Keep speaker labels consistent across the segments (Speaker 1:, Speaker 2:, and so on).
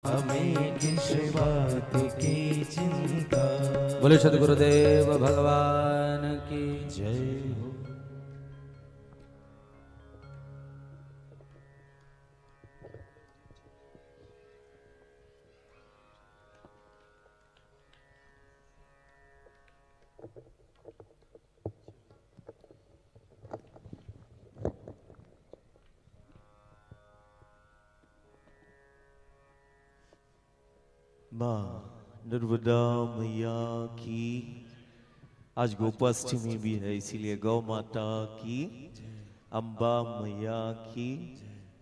Speaker 1: हमें किस बात की चिंता।
Speaker 2: बोले सदगुरुदेव भगवान की
Speaker 1: जय हो। माँ नर्मदा मैया की, आज गोपाष्टमी भी है इसीलिए गौ माता की, अम्बा मैया की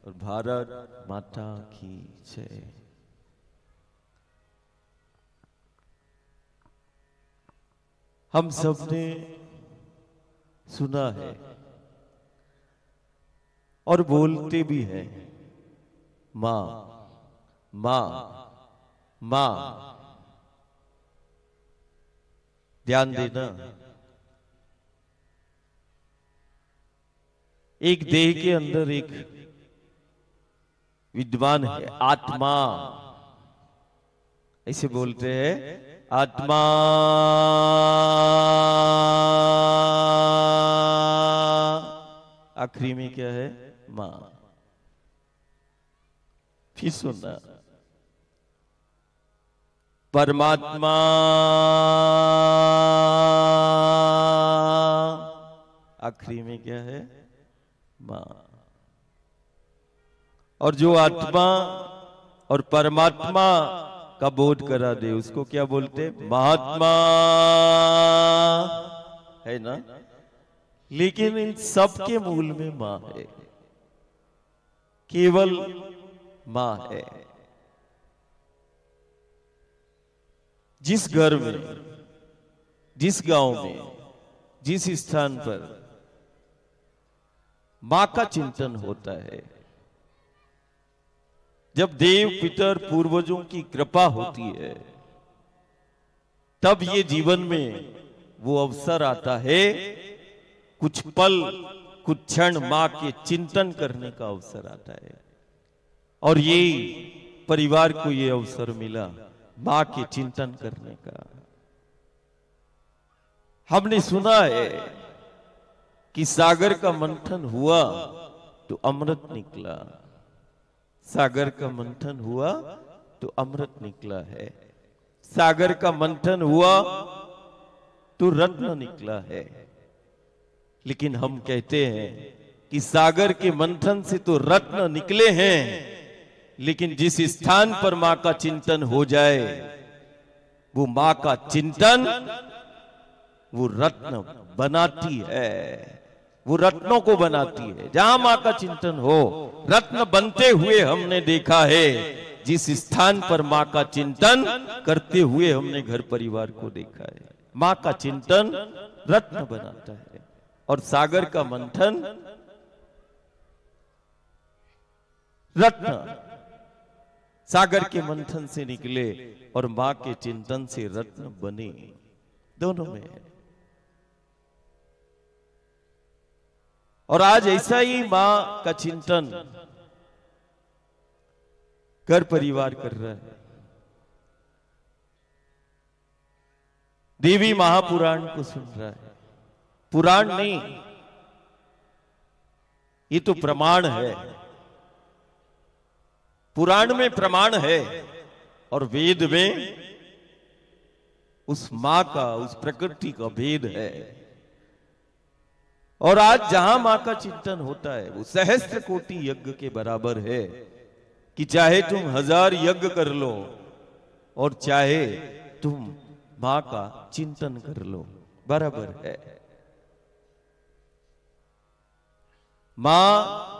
Speaker 1: और भारत माता की जय। हम सब ने सुना है और बोलते भी हैं, माँ माँ माँ। ध्यान देना, एक देह के अंदर एक विद्वान है, आत्मा, ऐसे बोलते हैं आत्मा। आखिरी में क्या है? मां। फिर सुनना, परमात्मा, आखिरी में क्या है? मां। और जो आत्मा और परमात्मा का बोध करा दे उसको क्या बोलते? महात्मा, है ना? लेकिन इन सब के मूल में मां है, केवल मां है। जिस घर में, जिस गांव में, जिस स्थान पर मां का चिंतन होता है, जब देव पितर पूर्वजों की कृपा होती है, तब ये जीवन में वो अवसर आता है, कुछ पल, कुछ क्षण मां के चिंतन करने का अवसर आता है। और ये परिवार को ये अवसर मिला मां के चिंतन करने का। हमने सुना है कि सागर का मंथन हुआ तो अमृत निकला, सागर का मंथन हुआ तो अमृत निकला है, सागर का मंथन हुआ तो रत्न निकला है। लेकिन हम कहते हैं कि सागर के मंथन से तो रत्न निकले हैं, लेकिन जिस स्थान पर मां का चिंतन हो जाए, वो मां का चिंतन वो रत्न बनाती है, वो रत्नों को बनाती है। जहां मां का चिंतन हो, रत्न बनते हुए हमने देखा है। जिस स्थान पर मां का चिंतन करते हुए हमने घर परिवार को देखा है, मां का चिंतन रत्न बनाता है। और सागर का मंथन रत्न सागर के मंथन से निकले और मां के चिंतन से रत्न बने, दोनों में है। और आज ऐसा ही मां का चिंतन घर परिवार कर रहा है। देवी महापुराण को सुन रहा है, पुराण नहीं, ये तो प्रमाण है। पुराण में प्रमाण है और वेद में उस मां का, उस प्रकृति का भेद है। और आज जहां मां का चिंतन होता है वो सहस्त्र कोटि यज्ञ के बराबर है, कि चाहे तुम 1000 यज्ञ कर लो और चाहे तुम मां का चिंतन कर लो, बराबर है। मां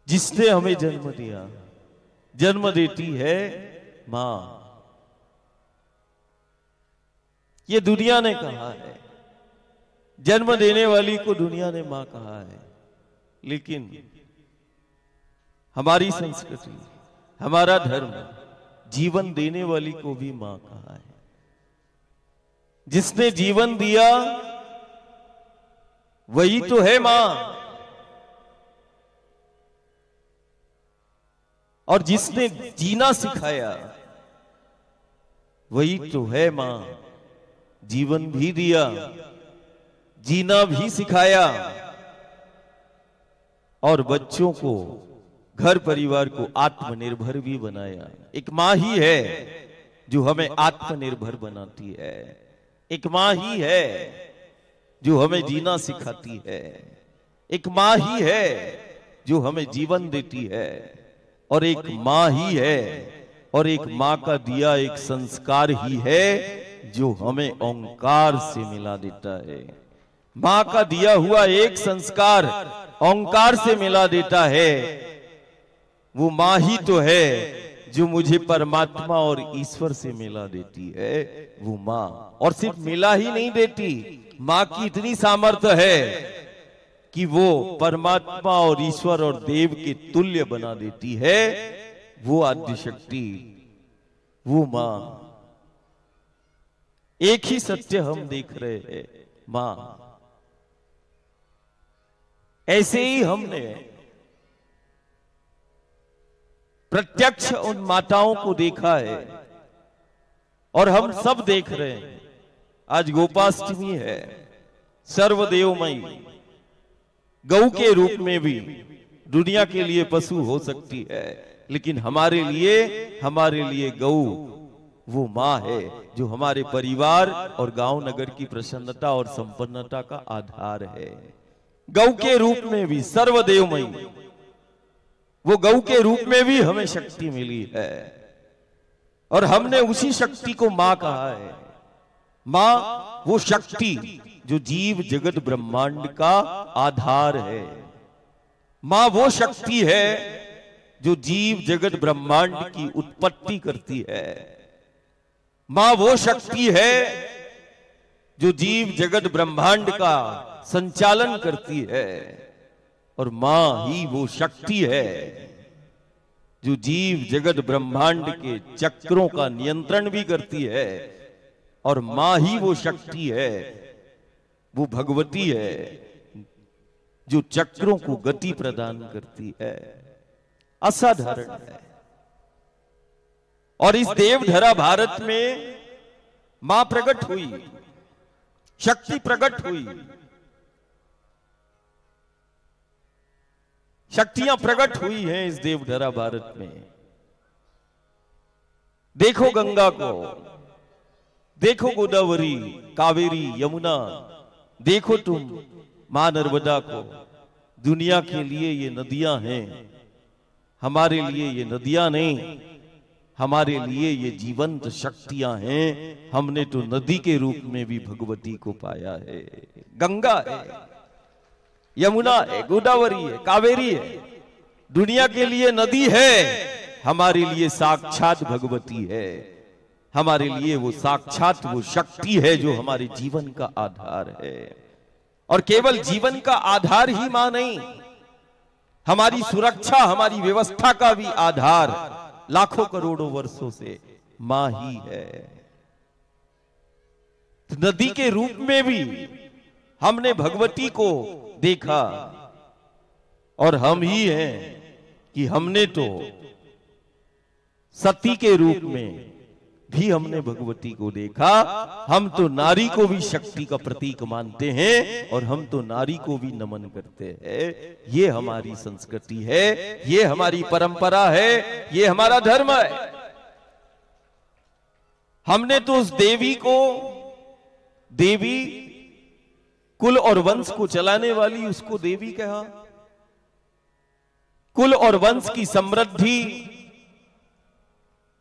Speaker 1: जिसने हमें जन्म दिया, जन्म देती है मां। ये दुनिया ने कहा है, जन्म देने वाली को दुनिया ने मां कहा है। लेकिन हमारी संस्कृति, हमारा धर्म जीवन देने वाली को भी मां कहा है। जिसने जीवन दिया वही तो है मां। और जिसने जीना सिखाया वही तो है मां। जीवन भी दिया, जीना भी सिखाया और बच्चों को, घर परिवार को आत्मनिर्भर भी बनाया। एक मां ही है जो हमें आत्मनिर्भर बनाती है। एक मां ही है जो हमें जीना सिखाती है। एक मां ही है जो हमें जीवन देती है। और एक मां ही है, और एक मां का दिया एक संस्कार ही है जो हमें ओंकार से मिला देता है। मां का दिया हुआ एक संस्कार ओंकार से मिला देता है। वो मां ही तो है जो मुझे परमात्मा और ईश्वर से मिला देती है। वो मां, और सिर्फ मिला ही नहीं देती, मां की इतनी सामर्थ्य है कि वो परमात्मा और ईश्वर और देव के तुल्य बना देती है। वो आद्य शक्ति, वो मां। एक ही सत्य हम देख रहे हैं, मां। ऐसे ही हमने प्रत्यक्ष उन माताओं को देखा है और हम सब देख रहे हैं। आज गोपाष्टमी है, सर्वदेवमयी गौ के रूप में भी दुनिया के लिए पशु हो सकती है, लेकिन हमारे लिए गौ वो मां है जो हमारे परिवार और गांव नगर की प्रसन्नता और संपन्नता का आधार है। गौ के रूप में भी सर्वदेवमयी, वो गौ के रूप में भी हमें शक्ति मिली है और हमने उसी शक्ति को मां कहा है। मां वो शक्ति जो जीव जगत ब्रह्मांड का आधार है। मां वो शक्ति है जो जीव जगत ब्रह्मांड की उत्पत्ति करती है। मां वो शक्ति है जो जीव जगत ब्रह्मांड का संचालन करती है। और मां ही वो शक्ति है जो जीव जगत ब्रह्मांड के चक्रों का नियंत्रण भी करती है। और मां ही वो शक्ति है, वो भगवती है जो चक्रों को गति प्रदान करती है। असाधारण है। और इस देवधरा भारत में मां प्रकट हुई, शक्ति प्रकट हुई, शक्तियां प्रकट हुई हैं इस देवधरा भारत में। देखो गंगा को, देखो गोदावरी, कावेरी, यमुना, देखो तुम मां नर्मदा को। दुनिया के लिए ये नदियां हैं, हमारे लिए ये नदियां नहीं, हमारे लिए ये जीवंत शक्तियां हैं। हमने तो नदी के रूप में भी भगवती को पाया है। गंगा है, यमुना है, गोदावरी है, कावेरी है, दुनिया के लिए नदी है, हमारे लिए साक्षात भगवती है। हमारे लिए वो साक्षात वो शक्ति है जो हमारे जीवन का आधार है। और केवल जीवन का आधार ही मां नहीं, हमारी सुरक्षा, हमारी व्यवस्था का भी आधार लाखों करोड़ों वर्षों से मां ही है। नदी के रूप में भी हमने भगवती को देखा। और हम ही हैं कि हमने तो सती के रूप में भी हमने भगवती को देखा। हम तो नारी को भी शक्ति का प्रतीक मानते हैं और हम तो नारी को भी नमन करते हैं। ये हमारी संस्कृति है, ये हमारी परंपरा है, ये हमारा धर्म है। हमने तो उस देवी को, देवी कुल और वंश को चलाने वाली, उसको देवी कहा। कुल और वंश की समृद्धि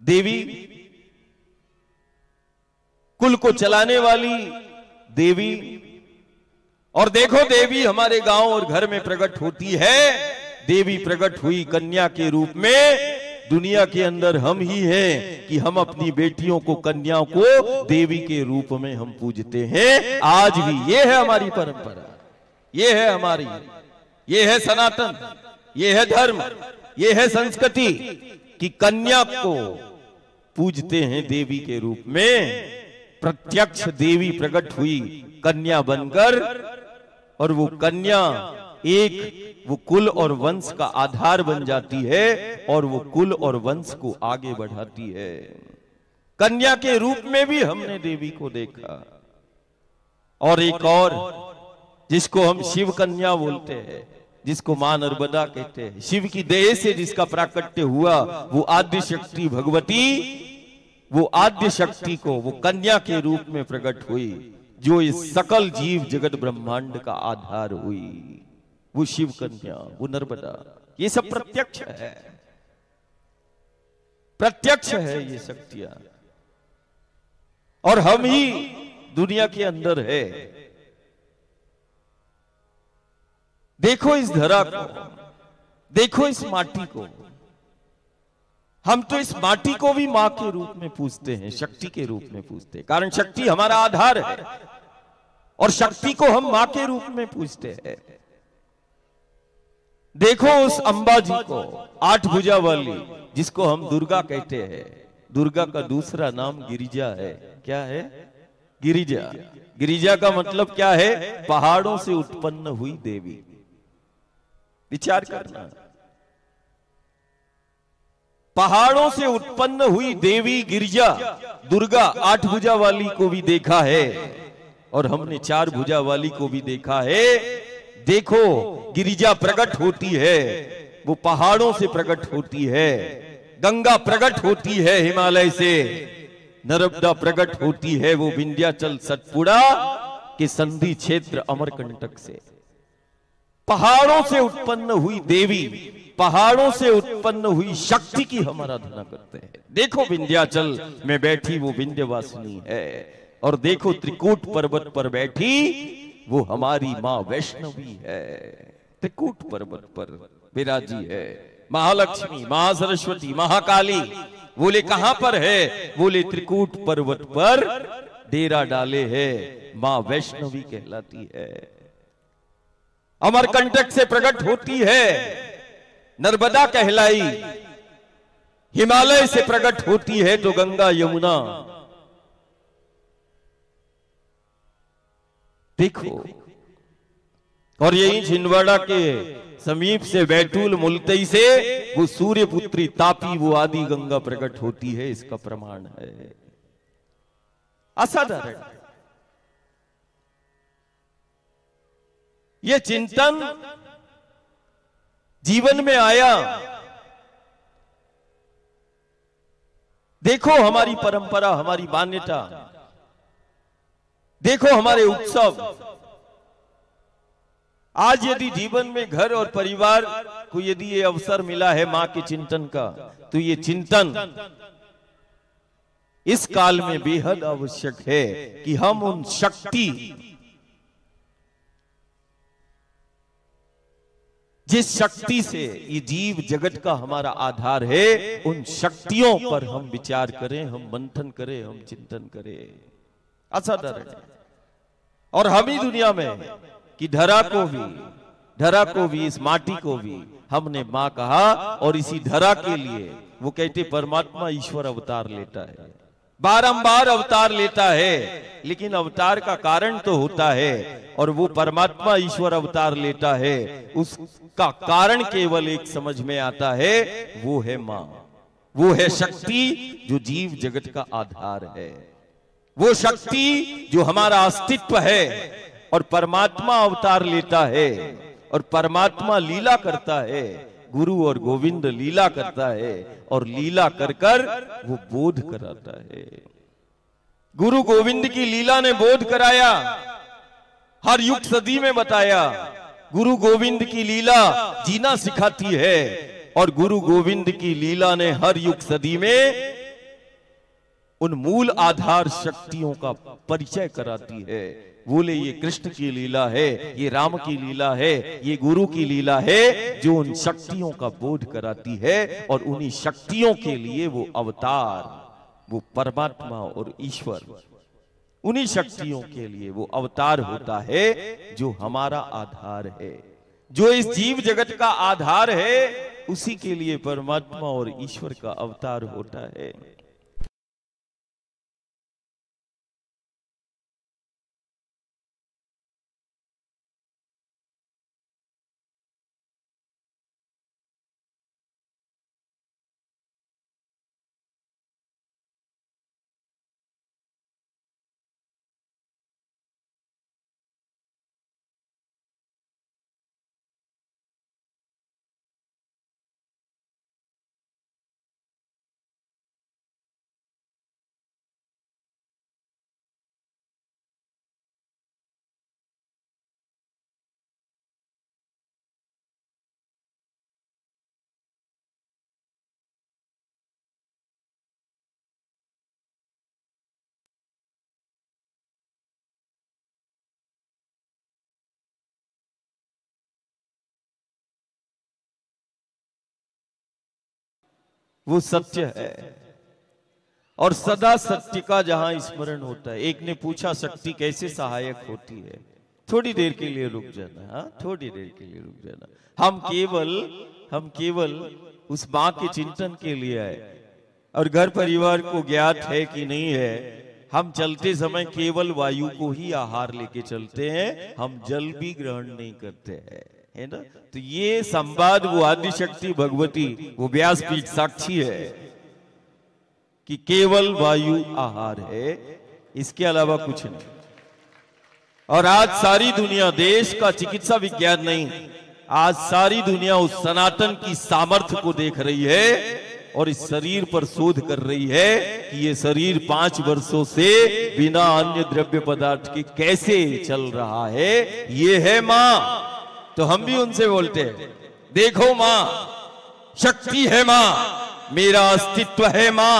Speaker 1: देवी, कुल को चलाने वाली देवी। और देखो देवी हमारे गांव और घर में प्रकट होती है। देवी प्रकट हुई कन्या के रूप में। दुनिया के अंदर हम ही हैं कि हम अपनी बेटियों को, कन्याओं को देवी के रूप में हम पूजते हैं। आज भी ये है हमारी परंपरा, ये है हमारी, ये है सनातन, ये है धर्म, ये है संस्कृति कि कन्या को पूजते हैं देवी के रूप में। प्रत्यक्ष देवी प्रकट हुई कन्या बनकर, और वो कन्या एक वो कुल और वंश का आधार बन जाती है और वो कुल और वंश को आगे बढ़ाती है। कन्या के रूप में भी हमने देवी को देखा, और एक और जिसको हम शिव कन्या बोलते हैं, जिसको मां नर्मदा कहते हैं, शिव की देह से जिसका प्राकट्य हुआ, वो आद्य शक्ति भगवती, वो आद्य शक्ति को वो कन्या के रूप में प्रकट हुई, जो इस सकल जीव जगत ब्रह्मांड का आधार हुई। वो शिव कन्या, वो नर्मदा, ये सब प्रत्यक्ष है, प्रत्यक्ष है ये शक्तियां, और हम ही दुनिया के अंदर है। देखो इस धरा को, देखो इस माटी को, हम तो इस माटी को भी मां के रूप में पूजते हैं, शक्ति के रूप में पूजते हैं, कारण शक्ति हमारा आधार है, और शक्ति को हम मां के रूप में पूजते हैं। देखो उस अंबा जी को, 8 भुजा वाली, जिसको हम दुर्गा कहते हैं। दुर्गा का दूसरा नाम गिरिजा है। क्या है? गिरिजा। गिरिजा का मतलब क्या है? पहाड़ों से उत्पन्न हुई देवी। विचार करना, पहाड़ों से उत्पन्न हुई देवी गिरिजा, दुर्गा 8 भुजा वाली को भी देखा है, और हमने 4 भुजा वाली को भी देखा है। देखो गिरिजा प्रकट होती है, वो पहाड़ों से प्रकट होती है, गंगा प्रकट होती है हिमालय से, नर्मदा प्रकट होती है वो विंध्याचल सतपुड़ा के संधि क्षेत्र अमरकंटक से। पहाड़ों से उत्पन्न हुई देवी, पहाड़ों से उत्पन्न हुई शक्ति की हम आराधना करते हैं। देखो विंध्याचल में बैठी वो विंध्यवासिनी है, और देखो त्रिकूट पर्वत पर बैठी वो हमारी मां वैष्णवी है। त्रिकूट पर्वत पर विराजी है महालक्ष्मी, महासरस्वती, महाकाली। बोले कहां पर है? बोले त्रिकूट पर्वत पर डेरा डाले है, मां वैष्णवी कहलाती है। अमरकंटक से प्रकट होती है, नर्मदा कहलाई। हिमालय से प्रकट होती है तो गंगा यमुना। देखो, और यही छिंदवाड़ा के समीप से बैतूल मुलतई से वो सूर्य पुत्री तापी, वो आदि गंगा प्रकट होती है, इसका प्रमाण है। असाधारण ये चिंतन जीवन में आया। देखो हमारी परंपरा, हमारी मान्यता, देखो हमारे उत्सव। आज यदि जीवन में घर और परिवार को यदि ये अवसर मिला है मां के चिंतन का, तो ये चिंतन इस काल में बेहद आवश्यक है कि हम उन शक्ति, जिस शक्ति से ये जीव जगत का हमारा आधार है, उन शक्तियों पर हम विचार करें, हम मंथन करें, हम चिंतन करें। असाधारण है। और हम ही दुनिया में कि धरा को भी, इस माटी को भी हमने मां कहा, और इसी धरा के लिए वो कहते परमात्मा ईश्वर अवतार लेता है, बारंबार अवतार लेता है, लेकिन अवतार का कारण तो होता है, और वो परमात्मा ईश्वर अवतार लेता है, उसका कारण केवल एक समझ में आता है, वो है मां, वो है शक्ति जो जीव जगत का आधार है, वो शक्ति जो हमारा अस्तित्व है। और परमात्मा अवतार लेता है, और परमात्मा लीला करता है, गुरु और गोविंद लीला करता है, और लीला कर कर वो बोध कराता है। गुरु गोविंद की लीला ने बोध कराया, हर युग सदी में बताया। गुरु गोविंद की लीला जीना सिखाती है, और गुरु गोविंद की लीला ने हर युग सदी में उन मूल आधार शक्तियों का परिचय कराती है। बोले ये कृष्ण की लीला है, ये राम की लीला है, ये गुरु की लीला है, जो उन शक्तियों का बोध कराती है, और उन्हीं शक्तियों के लिए वो अवतार, वो परमात्मा और ईश्वर, उन्हीं शक्तियों के लिए वो अवतार होता है जो हमारा आधार है, जो इस जीव जगत का आधार है, उसी के लिए परमात्मा और ईश्वर का अवतार होता है। वो सत्य है और सदा सत्य का जहां स्मरण होता है। एक ने पूछा शक्ति कैसे सहायक होती है? थोड़ी देर के लिए रुक जाना, हाँ थोड़ी देर के लिए रुक जाना। हम केवल उस मां के चिंतन के लिए आए और घर परिवार को ज्ञात है कि नहीं है, हम चलते समय केवल वायु को ही आहार लेके चलते हैं, हम जल भी ग्रहण नहीं करते हैं, है ना। तो ये संवाद वो आदि शक्ति भगवती, वो व्यासपीठ साक्षी है कि केवल वायु आहार है, इसके अलावा कुछ नहीं। और आज सारी दुनिया, देश का चिकित्सा विज्ञान नहीं, आज सारी दुनिया उस सनातन की सामर्थ्य को देख रही है और इस शरीर पर शोध कर रही है कि ये शरीर 5 वर्षों से बिना अन्य द्रव्य पदार्थ के कैसे चल रहा है। ये है मां। तो हम भी उनसे बोलते हैं, देखो मां, शक्ति है मां, मेरा अस्तित्व है मां।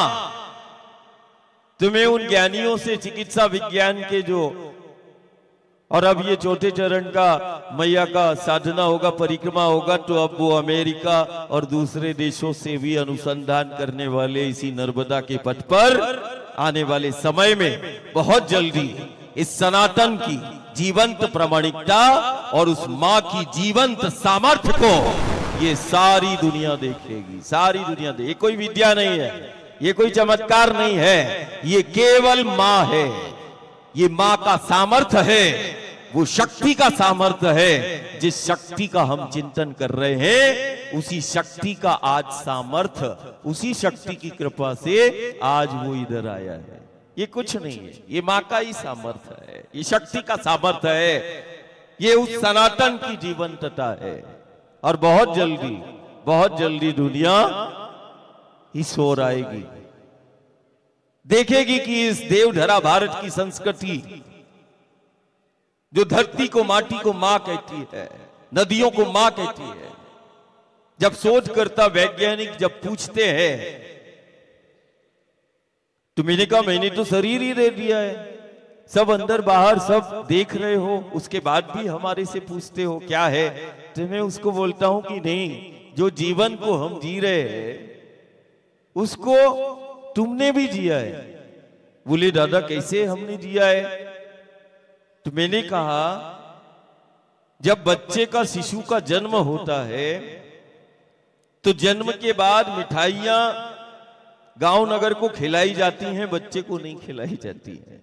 Speaker 1: तुम्हें उन ज्ञानियों से, चिकित्सा विज्ञान के जो, और अब ये चौथे चरण का मैया का साधना होगा, परिक्रमा होगा, तो अब वो अमेरिका और दूसरे देशों से भी अनुसंधान करने वाले इसी नर्मदा के पथ पर आने वाले समय में बहुत जल्दी इस सनातन की जीवंत प्रामाणिकता और उस मां की जीवंत सामर्थ्य को ये सारी दुनिया देखेगी, सारी दुनिया ये कोई विद्या नहीं है, ये कोई चमत्कार नहीं है, ये केवल मां है, ये मां का सामर्थ्य है, वो शक्ति का सामर्थ्य है। जिस शक्ति का हम चिंतन कर रहे हैं, उसी शक्ति का आज सामर्थ्य, उसी शक्ति की कृपा से आज वो इधर आया है। ये कुछ नहीं है, ये मां का ही सामर्थ्य है, ये शक्ति का सामर्थ्य है, ये उस सनातन की जीवंतता है। और बहुत जल्दी दुनिया इस ओर आएगी, देखेगी कि इस देवधरा भारत की संस्कृति, जो धरती को, माटी को मां कहती है, नदियों को मां कहती है, जब शोधकर्ता वैज्ञानिक जब पूछते हैं, तो मैंने कहा मैंने तो शरीर ही दे दिया है, सब अंदर बाहर सब देख रहे हो, उसके बाद भी हमारे से पूछते हो क्या है? तो मैं उसको बोलता हूं कि नहीं, जो जीवन को हम जी रहे हैं उसको तुमने भी जिया है। बोले दादा कैसे हमने जिया है? तो मैंने कहा जब बच्चे का, शिशु का जन्म होता है तो जन्म के बाद मिठाइयां गांव नगर को खिलाई जाती हैं, बच्चे को नहीं खिलाई जाती हैं।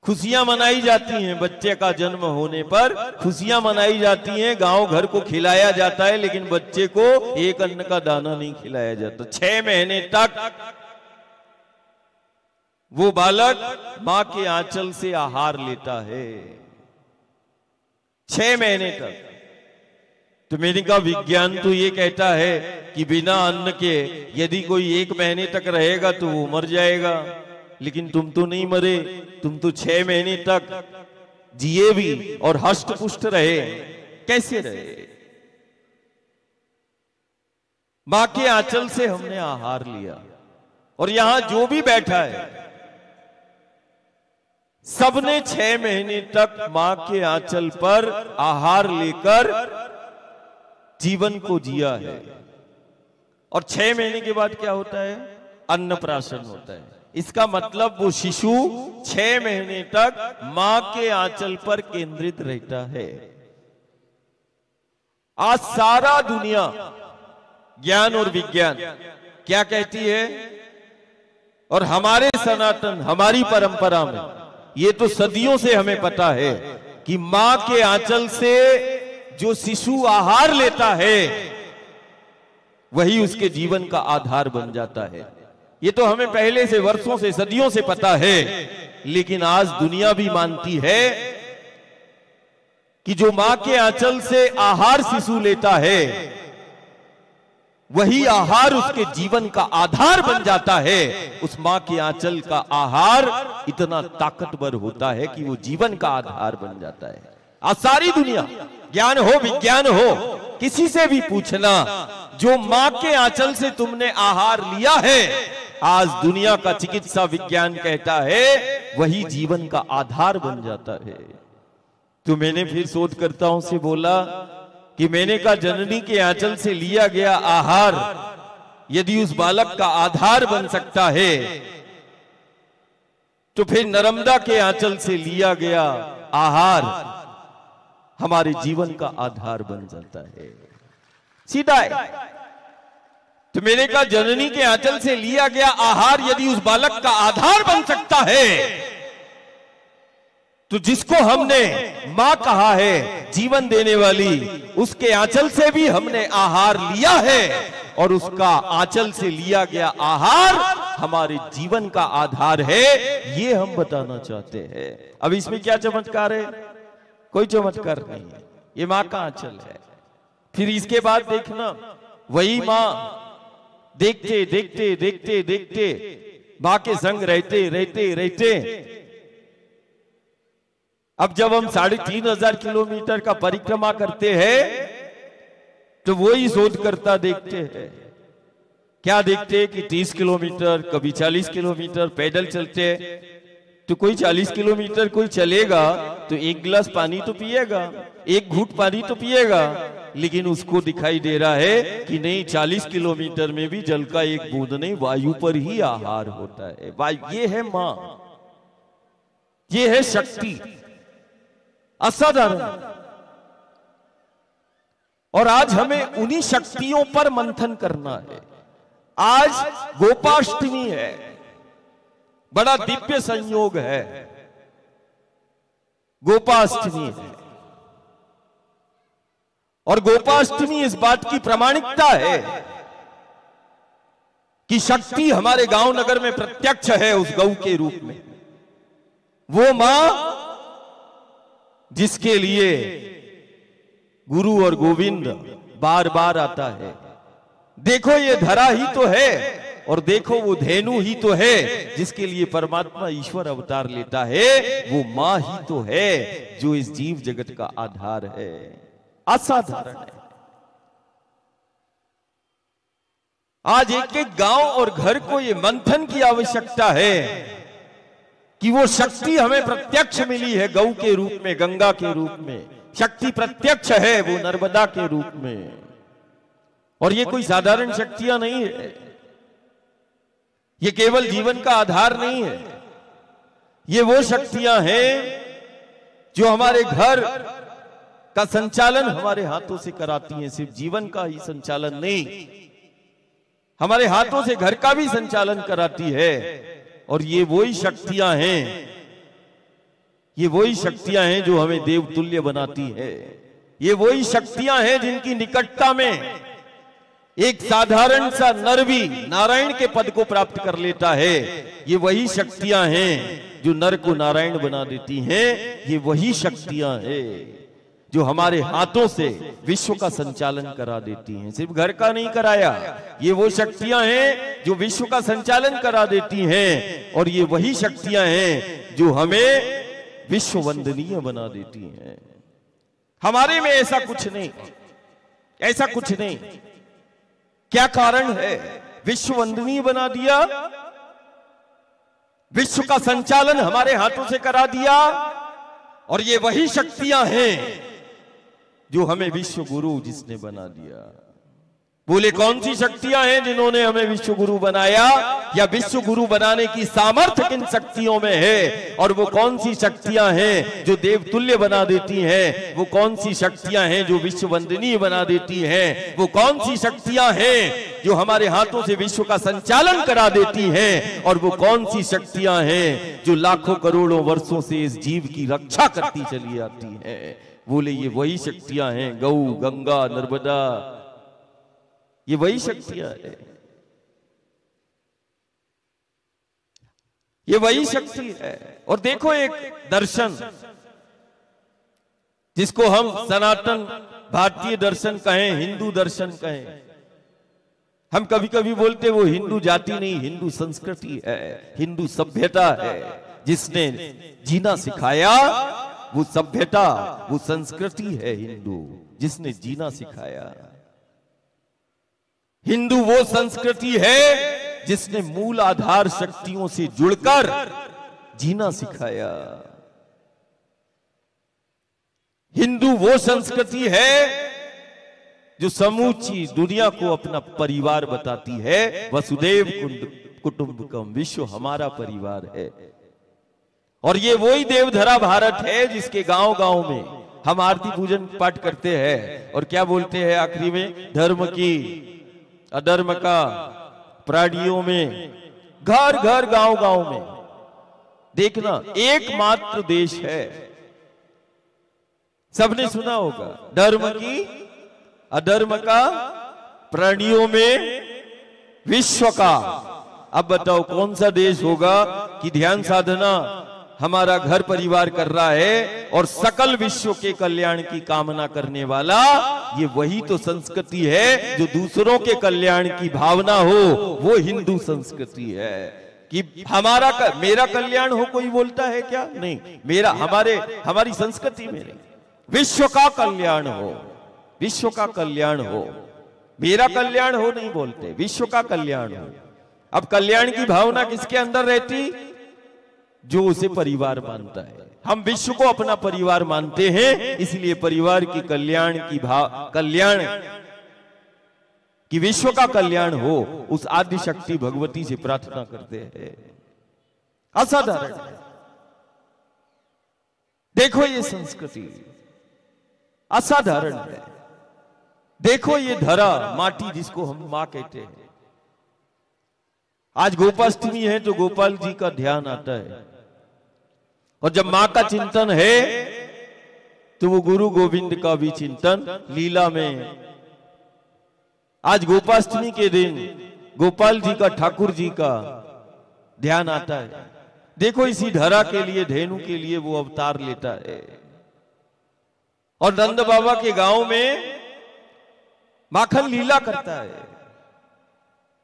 Speaker 1: खुशियां मनाई जाती हैं, बच्चे का जन्म होने पर खुशियां मनाई जाती हैं, गांव घर को खिलाया जाता है, लेकिन बच्चे को एक अन्न का दाना नहीं खिलाया जाता। 6 महीने तक वो बालक मां के आंचल से आहार लेता है, 6 महीने तक। तो मैंने कहा विज्ञान तो ये कहता है कि बिना अन्न के यदि कोई 1 महीने तक रहेगा तो वो मर जाएगा, लेकिन तुम तो नहीं मरे, तुम तो 6 महीने तक जिए भी और हष्ट पुष्ट रहे। कैसे रहे? मां के आंचल से हमने आहार लिया। और यहां जो भी बैठा है सबने 6 महीने तक मां के आंचल पर आहार लेकर जीवन को जिया है। और 6 महीने के बाद क्या होता है? अन्नप्राशन होता है। इसका मतलब वो शिशु 6 महीने तक मां के आंचल पर केंद्रित रहता है। आज सारा दुनिया, ज्ञान और विज्ञान क्या कहती है? और हमारे सनातन, हमारी परंपरा में ये तो सदियों से हमें पता है कि मां के आंचल से जो शिशु आहार लेता है वही उसके जीवन का आधार बन जाता है। ये तो हमें पहले से, वर्षों से, सदियों से पता है, लेकिन आज दुनिया भी मानती है कि जो मां के आंचल से आहार शिशु लेता है वही आहार उसके जीवन का आधार बन जाता है। उस मां के आंचल का आहार इतना ताकतवर होता है कि वो जीवन का आधार बन जाता है। आज सारी दुनिया, ज्ञान हो विज्ञान हो, किसी से भी पूछना, जो मां के आंचल से तुमने आहार लिया है, आज दुनिया का चिकित्सा विज्ञान कहता है वही जीवन का आधार बन जाता है। तो मैंने फिर शोधकर्ताओं से बोला कि मैंने कहा जननी के आंचल से लिया गया आहार यदि उस बालक का आधार बन सकता है तो फिर नर्मदा के आंचल से लिया गया आहार हमारे जीवन का आधार बन जाता है। सीधा है। तो मैंने कहा जननी के आंचल से लिया गया आहार यदि उस बालक का आधार बन सकता है तो जिसको हमने मां कहा है जीवन देने वाली, उसके आंचल से भी हमने आहार लिया है और उसका आंचल से लिया गया आहार हमारे जीवन का आधार है, ये हम बताना चाहते हैं। अब इसमें क्या चमत्कार है? कोई चमत्कार नहीं है, ये मां का आंचल है। फिर इसके बाद देखना, वही मां देखते देखते देखते देखते मां के संग रहते रहते रहते अब जब हम 3,500 किलोमीटर का परिक्रमा करते हैं तो वही शोधकर्ता देखते हैं। क्या देखते हैं कि 30 किलोमीटर, कभी 40 किलोमीटर पैदल चलते हैं तो कोई 40 किलोमीटर कोई चलेगा तो एक गिलास पानी तो पिएगा, एक घूंट पानी तो पिएगा, लेकिन उसको दिखाई दे रहा है कि नहीं, 40 किलोमीटर में भी जल का एक बूंद नहीं, वायु पर ही आहार होता है। वायु, ये है मां, ये है शक्ति, असाधारण। और आज हमें उन्हीं शक्तियों पर मंथन करना है। आज गोपाष्टमी है, बड़ा दिव्य संयोग है, गोपाष्टमी है। और गोपाष्टमी इस बात की प्रामाणिकता है कि शक्ति हमारे गांव नगर में प्रत्यक्ष है उस गौ के रूप में। वो मां जिसके लिए गुरु और गोविंद बार बार आता है। देखो ये धरा ही तो है और देखो वो धेनु ही तो है जिसके लिए परमात्मा ईश्वर अवतार लेता है। वो मां ही तो है जो इस जीव जगत का आधार है। असाधारण है। आज एक एक गांव और घर को ये मंथन की आवश्यकता है कि वो शक्ति हमें प्रत्यक्ष मिली है गौ के रूप में, गंगा के रूप में। शक्ति प्रत्यक्ष है वो नर्मदा के रूप में। और ये कोई साधारण शक्तियां नहीं है, ये केवल जीवन का आधार नहीं है। ये वो शक्तियां हैं जो हमारे घर का संचालन हमारे हाथों से कराती हैं। सिर्फ जीवन का ही संचालन नहीं, हमारे हाथों से घर का भी संचालन कराती है। और ये वही शक्तियां हैं, ये वही शक्तियां हैं जो हमें देवतुल्य बनाती है। ये वही शक्तियां हैं जिनकी निकटता में एक साधारण सा नर भी नारायण के पद को प्राप्त कर लेता है। ये वही शक्तियां हैं जो नर को नारायण बना देती हैं। ये वही शक्तियां हैं जो हमारे हाथों से विश्व का संचालन करा देती हैं। सिर्फ घर का नहीं कराया, ये वो शक्तियां हैं जो विश्व का संचालन करा देती हैं। और ये वही शक्तियां हैं जो हमें विश्व वंदनीय बना देती हैं। हमारे में ऐसा कुछ नहीं, ऐसा कुछ नहीं। क्या कारण है? विश्व वंदनीय बना दिया, विश्व का संचालन हमारे हाथों से करा दिया। और ये वही शक्तियां हैं जो हमें विश्व गुरु जिसने बना दिया। बोले कौन सी शक्तियां हैं जिन्होंने हमें विश्व गुरु बनाया, या विश्व गुरु बनाने की सामर्थ्य किन शक्तियों में है? और वो कौन सी शक्तियां हैं जो देवतुल्य बना देती हैं? वो कौन सी शक्तियां हैं जो विश्व वंदनीय बना देती हैं? वो कौन सी शक्तियां हैं जो हमारे हाथों से विश्व का संचालन करा देती हैं? और वो कौन सी शक्तियां हैं जो लाखों करोड़ों वर्षों से इस जीव की रक्षा करती चली आती हैं? बोले ये वही शक्तियां हैं, गौ, गंगा, नर्मदा, ये वही शक्तियां है, ये वही शक्ति है। और देखो एक दर्शन जिसको हम सनातन भारतीय दर्शन कहें, हिंदू दर्शन कहें। हम कभी कभी बोलते वो हिंदू जाति नहीं, हिंदू संस्कृति है, हिंदू सभ्यता है। जिसने जीना सिखाया वो सभ्यता, वो संस्कृति है हिंदू, जिसने जीना सिखाया। हिंदू वो संस्कृति है जिसने मूल आधार शक्तियों से जुड़कर जीना सिखाया। हिंदू वो संस्कृति है जो समूची दुनिया को अपना परिवार बताती है। वसुदेव कुटुंबकम, विश्व हमारा परिवार है। और ये वही देवधरा भारत है जिसके गांव गांव में हम आरती पूजन पाठ करते हैं और क्या बोलते हैं आखिरी में, धर्म की अधर्म का प्राणियों में, घर घर गांव गांव में। देखना एकमात्र देश है, सबने सुना होगा, धर्म की अधर्म का प्राणियों में विश्व का। अब बताओ कौन सा देश होगा कि ध्यान साधना हमारा घर परिवार कर रहा है और सकल विश्व के कल्याण की कामना करने वाला। ये वही तो संस्कृति है जो दूसरों के कल्याण की भावना हो, वो हिंदू संस्कृति है। कि मेरा कल्याण हो कोई बोलता है क्या? नहीं, मेरा हमारी संस्कृति में नहीं, विश्व का कल्याण हो, विश्व का कल्याण हो, मेरा कल्याण हो नहीं बोलते, विश्व का कल्याण हो। अब कल्याण की भावना किसके अंदर रहती? जो उसे परिवार मानता है। हम विश्व को अपना परिवार मानते हैं, इसलिए परिवार की कल्याण कि विश्व का कल्याण हो, उस आदि शक्ति भगवती से प्रार्थना करते हैं। असाधारण है। देखो ये संस्कृति असाधारण है। देखो ये धरा माटी जिसको हम मां कहते हैं। आज गोपाष्टमी है तो गोपाल जी का ध्यान आता है, और जब मां का चिंतन है तो वो गुरु गोविंद का भी चिंतन लीला में। आज गोपाष्टमी के दिन गोपाल जी का, ठाकुर जी का ध्यान आता है। देखो इसी धरा के लिए, धेनु के लिए वो अवतार लेता है। और नंद बाबा के गांव में माखन लीला करता है।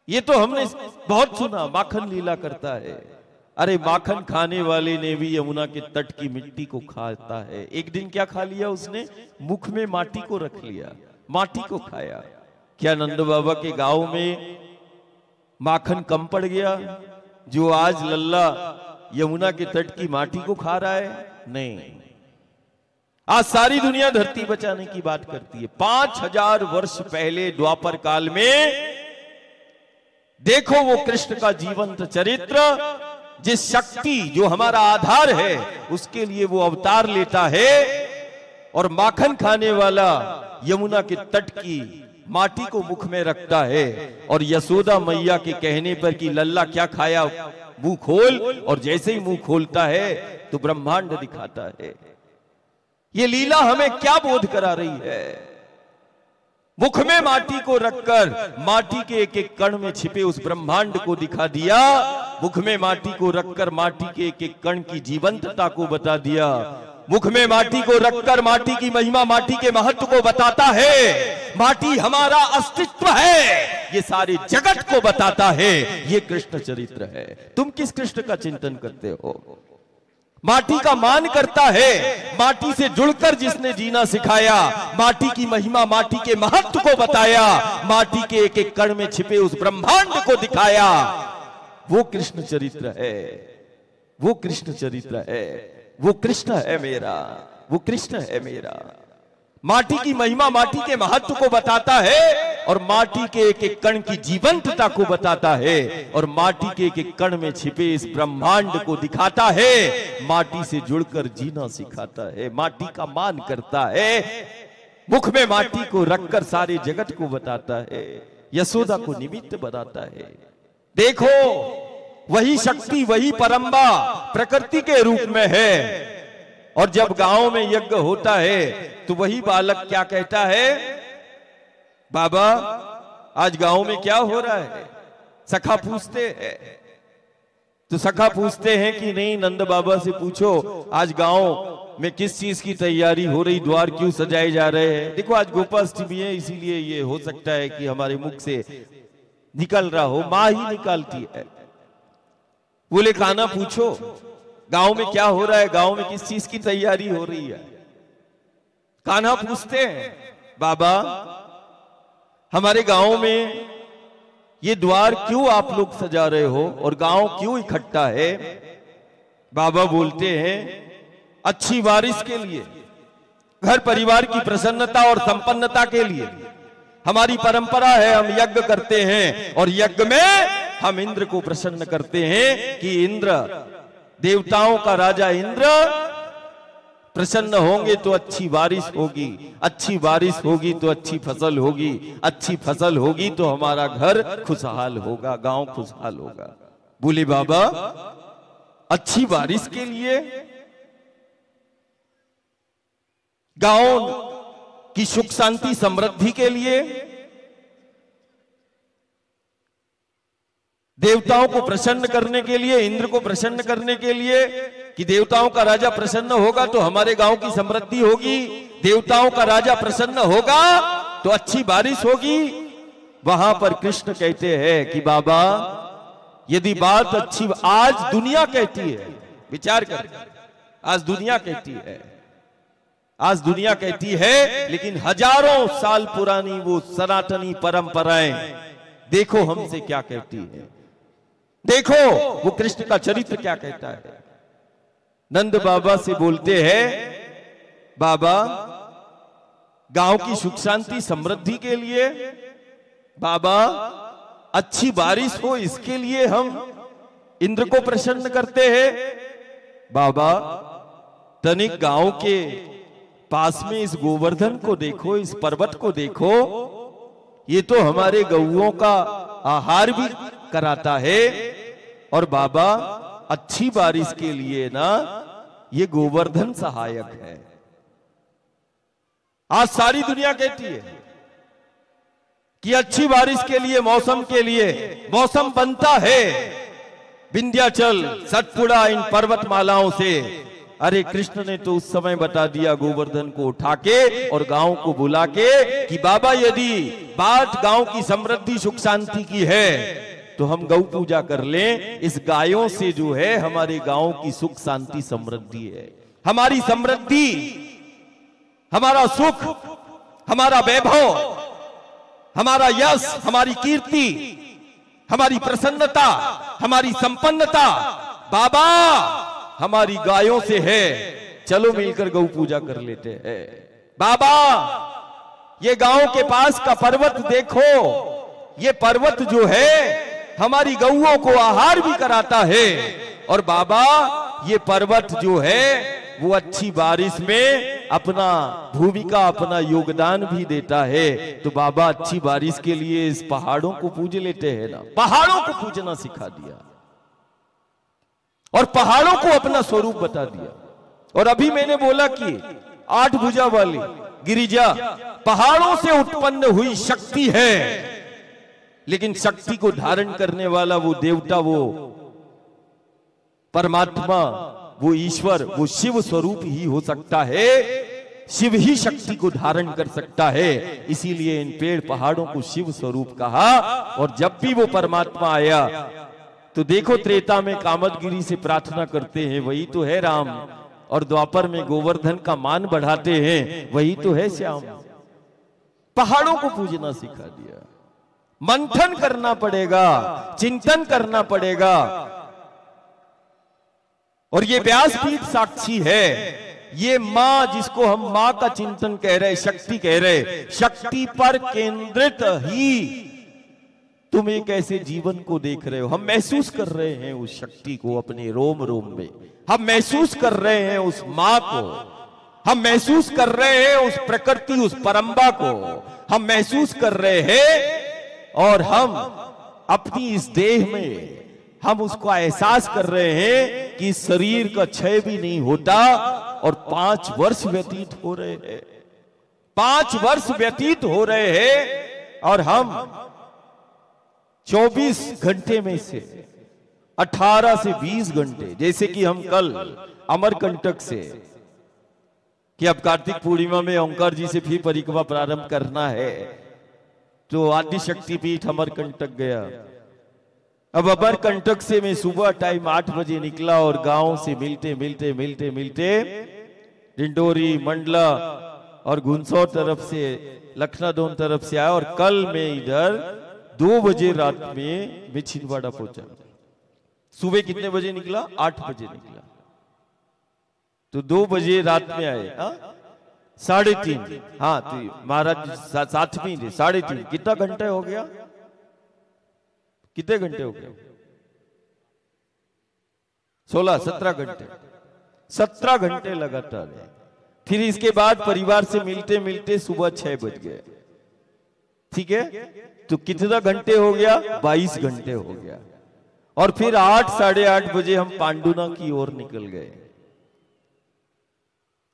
Speaker 1: ये तो हमने बहुत सुना, माखन लीला करता है। अरे माखन खाने वाले ने भी यमुना के तट की मिट्टी को खाता है। एक दिन क्या खा लिया उसने? मुख में माटी को रख लिया, माटी को खाया। क्या नंद बाबा के गांव में माखन कम पड़ गया जो आज लल्ला यमुना के तट की माटी को खा रहा है? नहीं, आज सारी दुनिया धरती बचाने की बात करती है। 5000 वर्ष पहले द्वापर काल में देखो वो कृष्ण का जीवंत चरित्र, जिस शक्ति जो हमारा आधार है उसके लिए वो अवतार लेता है और माखन खाने वाला यमुना के तट की माटी को मुख में रखता है। और यशोदा मैया के कहने पर कि लल्ला क्या खाया, मुंह खोल, और जैसे ही मुंह खोलता है तो ब्रह्मांड दिखाता है। ये लीला हमें क्या बोध करा रही है? मुख में माटी को रखकर माटी के एक एक कण में छिपे उस ब्रह्मांड को दिखा दिया। मुख में माटी को रखकर माटी के एक एक कण की जीवंतता को बता दिया। मुख में माटी को रखकर माटी की महिमा, माटी के महत्व को बताता है। माटी हमारा अस्तित्व है, ये सारे जगत को बताता है। ये कृष्ण चरित्र है। तुम किस कृष्ण का चिंतन करते हो? माटी का मान करता है, माटी से जुड़कर जिसने जीना सिखाया, माटी की महिमा, माटी के महत्व को बताया, माटी के एक एक कण में छिपे उस ब्रह्मांड को दिखाया। वो कृष्ण चरित्र है, वो कृष्ण चरित्र है, वो कृष्ण है मेरा, वो कृष्ण है मेरा। माटी की महिमा, माटी के महत्व को बताता है और माटी के एक एक कण की जीवंतता को बताता है और माटी के एक एक कण में छिपे इस ब्रह्मांड को दिखाता है। माटी से जुड़कर जीना सिखाता है, माटी का मान करता है, मुख में माटी को रखकर सारे जगत को बताता है, यशोदा को निमित्त बनाता है। देखो वही शक्ति, वही परंबा प्रकृति के रूप में है। और जब गांव में यज्ञ होता है तो वही बालक क्या कहता है? बाबा आज गांव में क्या हो रहा है? सखा पूछते हैं। तो सखा पूछते हैं कि नहीं, नंद बाबा से पूछो आज गांव में किस चीज की तैयारी हो रही, द्वार क्यों सजाए जा रहे हैं। देखो आज गोपाष्टमी है, इसीलिए ये हो सकता है कि हमारे मुख से निकल रहा हो, मां ही निकालती है। बोले कान्हा पूछो गांव में क्या हो रहा है, गांव में किस चीज की तैयारी हो रही है। कान्हा पूछते हैं बाबा हमारे गांव में ये द्वार क्यों आप लोग सजा रहे हो और गांव क्यों इकट्ठा है। बाबा बोलते हैं अच्छी बारिश के लिए, घर परिवार की प्रसन्नता और संपन्नता के लिए, हमारी परंपरा है, हम यज्ञ करते हैं और यज्ञ में हम इंद्र को प्रसन्न करते हैं कि इंद्र, देवताओं का राजा इंद्र प्रसन्न होंगे तो अच्छी बारिश होगी, अच्छी बारिश होगी तो अच्छी फसल होगी, अच्छी फसल होगी तो हमारा घर खुशहाल होगा, गांव खुशहाल होगा। बोले बाबा अच्छी बारिश के लिए, गांव की सुख शांति समृद्धि के लिए, देवताओं को प्रसन्न करने के लिए, इंद्र को प्रसन्न करने के लिए कि देवताओं का राजा प्रसन्न होगा तो हमारे गांव की समृद्धि होगी, देवताओं का राजा प्रसन्न होगा तो अच्छी बारिश होगी। वहां पर कृष्ण कहते हैं कि बाबा यदि बात अच्छी, आज दुनिया कहती है, विचार कर, आज दुनिया कहती है, आज दुनिया कहती है, लेकिन हजारों साल पुरानी वो सनातनी परंपराएं देखो हमसे क्या कहती है, देखो वो कृष्ण का चरित्र क्या कहता है। नंद बाबा से बोलते हैं, बाबा गांव की सुख शांति समृद्धि के लिए, बाबा अच्छी बारिश हो इसके लिए हम इंद्र को प्रसन्न करते हैं। बाबा तनिक गांव के पास में इस गोवर्धन को देखो, इस पर्वत को देखो, ये तो हमारे गौओं का आहार भी कराता है, और बाबा अच्छी बारिश के लिए ना ये गोवर्धन सहायक है। आज सारी दुनिया कहती है कि अच्छी बारिश के लिए, मौसम के लिए, मौसम बनता है विंध्याचल, सतपुड़ा, इन पर्वतमालाओं से। अरे कृष्ण ने तो उस समय बता दिया गोवर्धन को उठा के और गांव को बुला के कि बाबा यदि बात गांव की समृद्धि सुख शांति की है तो हम गौ पूजा कर लें, इस गायों से जो है हमारे गांव की सुख शांति समृद्धि है, हमारी समृद्धि, हमारा सुख, हमारा वैभव, हमारा यश, हमारी कीर्ति, हमारी प्रसन्नता, हमारी संपन्नता बाबा हमारी गायों से है। चलो मिलकर गौ पूजा कर लेते हैं। बाबा ये गांव के पास का पर्वत देखो, ये पर्वत जो है हमारी गौओं को आहार भी कराता है, और बाबा ये पर्वत जो है वो अच्छी बारिश में अपना भूमिका, अपना योगदान भी देता है। तो बाबा अच्छी बारिश के लिए इस पहाड़ों को पूज लेते हैं ना, पहाड़ों को पूजना सिखा दिया और पहाड़ों को अपना स्वरूप बता दिया। और अभी मैंने बोला कि 8 भुजा वाली गिरिजा पहाड़ों से उत्पन्न हुई शक्ति है, लेकिन शक्ति को धारण करने वाला वो देवता, वो परमात्मा, वो ईश्वर, वो शिव स्वरूप ही हो सकता है। शिव ही शक्ति को धारण कर सकता है, इसीलिए इन पेड़ पहाड़ों को शिव स्वरूप कहा। और जब भी वो परमात्मा आया तो देखो त्रेता में कामदगिरी से प्रार्थना करते हैं, वही तो है राम, और द्वापर में गोवर्धन का मान बढ़ाते हैं, वही तो है श्याम। पहाड़ों को पूजना सिखा दिया। मंथन करना पड़ेगा, चिंतन करना पड़ेगा, और ये व्यासपीठ साक्षी है। ये मां, जिसको हम मां का चिंतन कह रहे, शक्ति कह रहे, शक्ति पर केंद्रित ही तुम एक ऐसे जीवन को देख रहे हो। हम महसूस कर रहे हैं उस शक्ति को अपने रोम रोम में, हम महसूस कर रहे हैं उस मां को, हम महसूस कर रहे हैं उस प्रकृति, उस परंबा को हम महसूस कर रहे हैं, और हम अपनी इस देह में हम उसका एहसास कर रहे हैं कि इस शरीर का क्षय भी नहीं होता। और 5 वर्ष व्यतीत हो रहे हैं, 5 वर्ष व्यतीत हो रहे हैं, और हम 24 घंटे में से 18 से 20 घंटे, जैसे कि हम कल अमरकंटक से, कि अब कार्तिक पूर्णिमा में ओंकार जी से फिर परिक्रमा प्रारंभ करना है, तो आदि शक्तिपीठ अमरकंटक गया। अब अमरकंटक से मैं सुबह टाइम 8 बजे निकला और गांव से मिलते मिलते मिलते मिलते डिंडोरी, मंडला और घुनसौर तरफ से, लखनादौन तरफ से आया, और कल मैं इधर 2 बजे रात में मैं छिंदवाड़ा पहुंचा। सुबह कितने बजे निकला? 8 बजे निकला, तो 2 बजे रात में आए। 3:30। हाँ तो महाराज साथ में थे। 3:30 कितना घंटे हो गया? कितने घंटे हो गए? 16-17 घंटे। 17 घंटे लगातार। फिर इसके बाद परिवार से मिलते मिलते सुबह 6 बज गए। ठीक है, तो कितना घंटे हो गया? 22 घंटे हो गया। और फिर 8-8:30 बजे हम पांडुना की ओर निकल गए।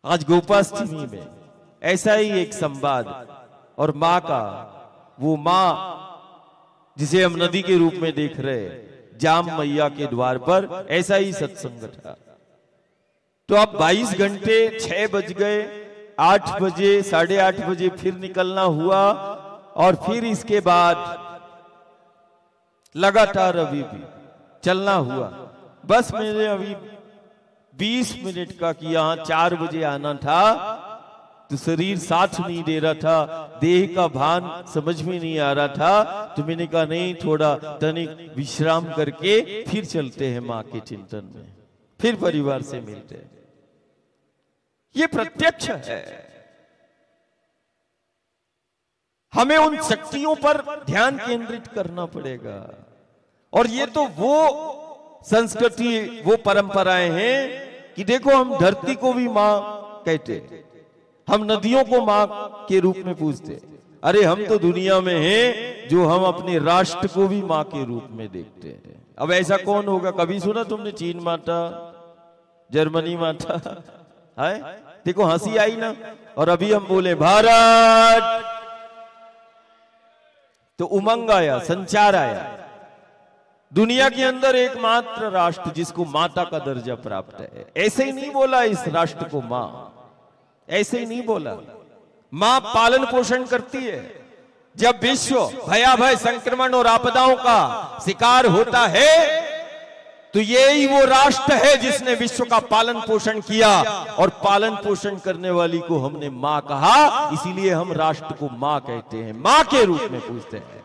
Speaker 1: आज गोपाष्टमी में ऐसा ही एक संवाद, और मां का, वो मां जिसे हम नदी के रूप में देख रहे हैं, जाम मैया के द्वार पर ऐसा ही सत्संग था। तो अब 22 घंटे, 6 बज गए, 8 बजे, 8:30 बजे फिर निकलना हुआ, और फिर इसके बाद लगातार अभी भी चलना हुआ। बस मेरे अभी 20 मिनट का कि यहाँ 4 बजे आना था, तो शरीर साथ नहीं दे रहा था, देह का भान समझ में नहीं आ रहा था। तो मैंने कहा नहीं, थोड़ा तनिक विश्राम करके फिर चलते हैं माँ के चिंतन में, फिर परिवार से मिलते हैं। ये प्रत्यक्ष है। हमें उन शक्तियों पर ध्यान केंद्रित करना पड़ेगा। और ये तो वो संस्कृति, वो परंपराएं हैं कि देखो, हम धरती को भी मां कहते हैं, हम नदियों को मां के रूप में पूजते। अरे हम तो दुनिया में हैं जो हम अपने राष्ट्र को भी मां के रूप में देखते हैं। अब ऐसा कौन होगा? कभी सुना तुमने चीन माता, जर्मनी माता? है, देखो हंसी आई ना। और अभी हम बोले भारत, तो उमंग आया, संचार आया। दुनिया के अंदर एकमात्र राष्ट्र जिसको माता का दर्जा प्राप्त है। ऐसे ही नहीं बोला इस राष्ट्र को मां, ऐसे ही नहीं बोला। मां पालन पोषण करती है। जब विश्व भयावह संक्रमण और आपदाओं का शिकार होता है, तो यही वो राष्ट्र है जिसने विश्व का पालन पोषण किया। और पालन पोषण करने वाली को हमने मां कहा, इसीलिए हम राष्ट्र को मां कहते हैं, मां के रूप में पूजते हैं।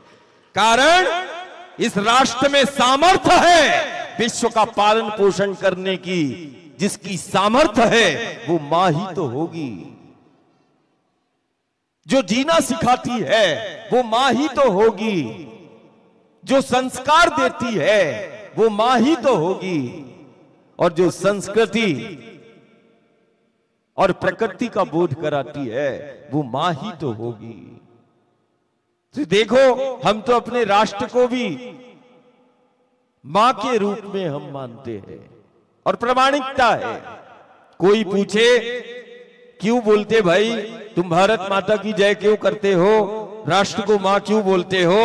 Speaker 1: कारण इस राष्ट्र में सामर्थ्य है विश्व का पालन पोषण करने की। जिसकी सामर्थ्य है वो मां ही तो होगी। जो जीना सिखाती है वो मां ही तो होगी। जो संस्कार देती है वो मां ही तो होगी। और जो संस्कृति और प्रकृति का बोध कराती है वो मां ही तो होगी। तो देखो, हम तो अपने राष्ट्र को भी मां के रूप में हम मानते हैं, और प्रामाणिकता है। कोई पूछे क्यों बोलते भाई, तुम भारत माता की जय क्यों करते हो, राष्ट्र को मां क्यों बोलते हो?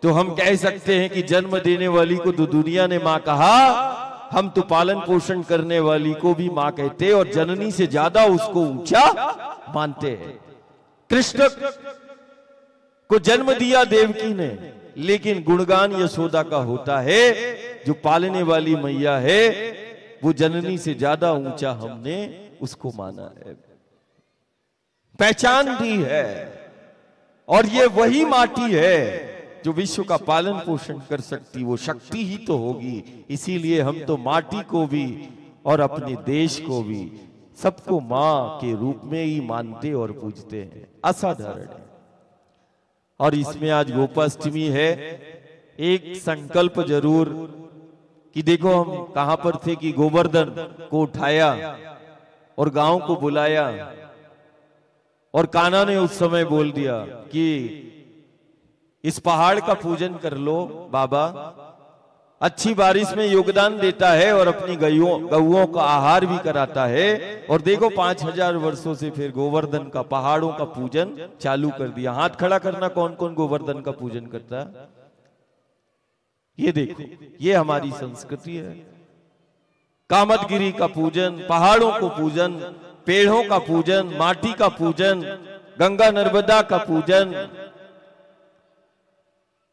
Speaker 1: तो हम कह सकते हैं कि जन्म देने वाली को तो दुनिया ने मां कहा, हम तो पालन पोषण करने वाली को भी मां कहते हैं, और जननी से ज्यादा उसको ऊंचा मानते हैं। कृष्ण को जन्म दिया देवकी ने, लेकिन गुणगान यशोदा का होता है। जो पालने वाली मैया है वो जननी से ज्यादा ऊंचा हमने उसको माना है, पहचान दी है। और ये वही माटी है जो विश्व का पालन पोषण कर सकती, वो शक्ति ही तो होगी। इसीलिए हम तो माटी को भी और अपने देश को भी, सबको मां के रूप में ही मानते और पूजते हैं। असाधारण है। और इसमें आज गोपाष्टमी है। एक संकल्प जरूर कि देखो, हम कहां पर थे कि गोवर्धन को उठाया और गांव को बुलाया, और कान्हा ने उस समय बोल दिया कि इस पहाड़ का पूजन कर लो बाबा, अच्छी बारिश में योगदान देता है और अपनी गौओं का आहार भी कराता है। और देखो 5000 वर्षों से फिर गोवर्धन का, पहाड़ों का पूजन चालू कर दिया। हाथ खड़ा करना, कौन कौन गोवर्धन का पूजन करता है? ये देखो, ये हमारी संस्कृति है। कामदगिरी का पूजन, पहाड़ों को पूजन, पेड़ों का पूजन, माटी का पूजन, गंगा नर्मदा का पूजन।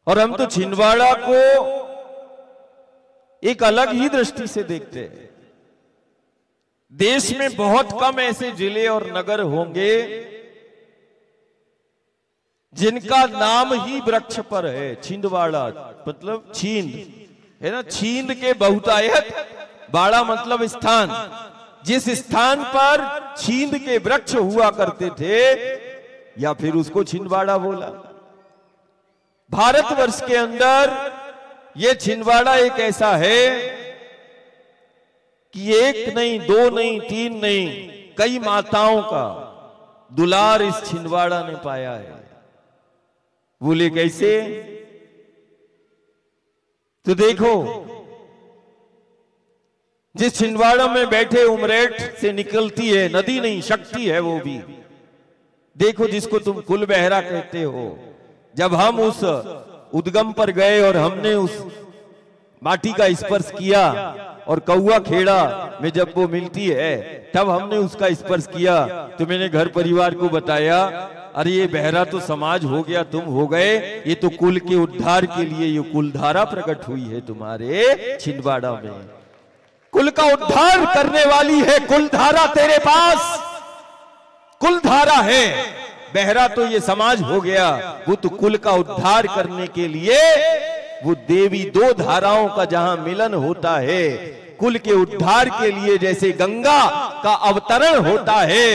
Speaker 1: और हम तो छिंदवाड़ा को एक अलग ही दृष्टि से देखते हैं। देश में बहुत कम ऐसे जिले और नगर होंगे जिनका नाम ही वृक्ष पर है। छिंदवाड़ा मतलब छींद है ना, छींद के बहुतायत, बाड़ा मतलब स्थान, जिस स्थान पर छींद के वृक्ष हुआ करते थे, या फिर उसको छिंदवाड़ा बोला। भारतवर्ष के अंदर यह छिंदवाड़ा एक ऐसा है कि एक नहीं, दो नहीं, तीन नहीं, कई माताओं का दुलार इस छिंदवाड़ा ने पाया है। बोले कैसे? तो देखो, जिस छिंदवाड़ा में बैठे उमरेठ से निकलती है नदी, नहीं शक्ति है वो भी। देखो, जिसको तुम कुल बहरा कहते हो, जब हम उस उद्गम पर गए और हमने उस माटी का स्पर्श किया और कौआ खेड़ा में जब वो मिलती है तब हमने उसका स्पर्श किया, तो मैंने घर परिवार को बताया, अरे ये बहरा तो समाज हो गया, तुम हो गए, ये तो कुल के उद्धार के लिए ये कुलधारा प्रकट हुई है तुम्हारे छिंदवाड़ा में। कुल का उद्धार करने वाली है कुलधारा तेरे पास, कुलधारा है। बहरा तो ये समाज हो गया, वो तो कुल का उद्धार करने के लिए वो देवी दो धाराओं का जहां मिलन होता है, कुल के उद्धार के लिए जैसे गंगा का अवतरण होता है,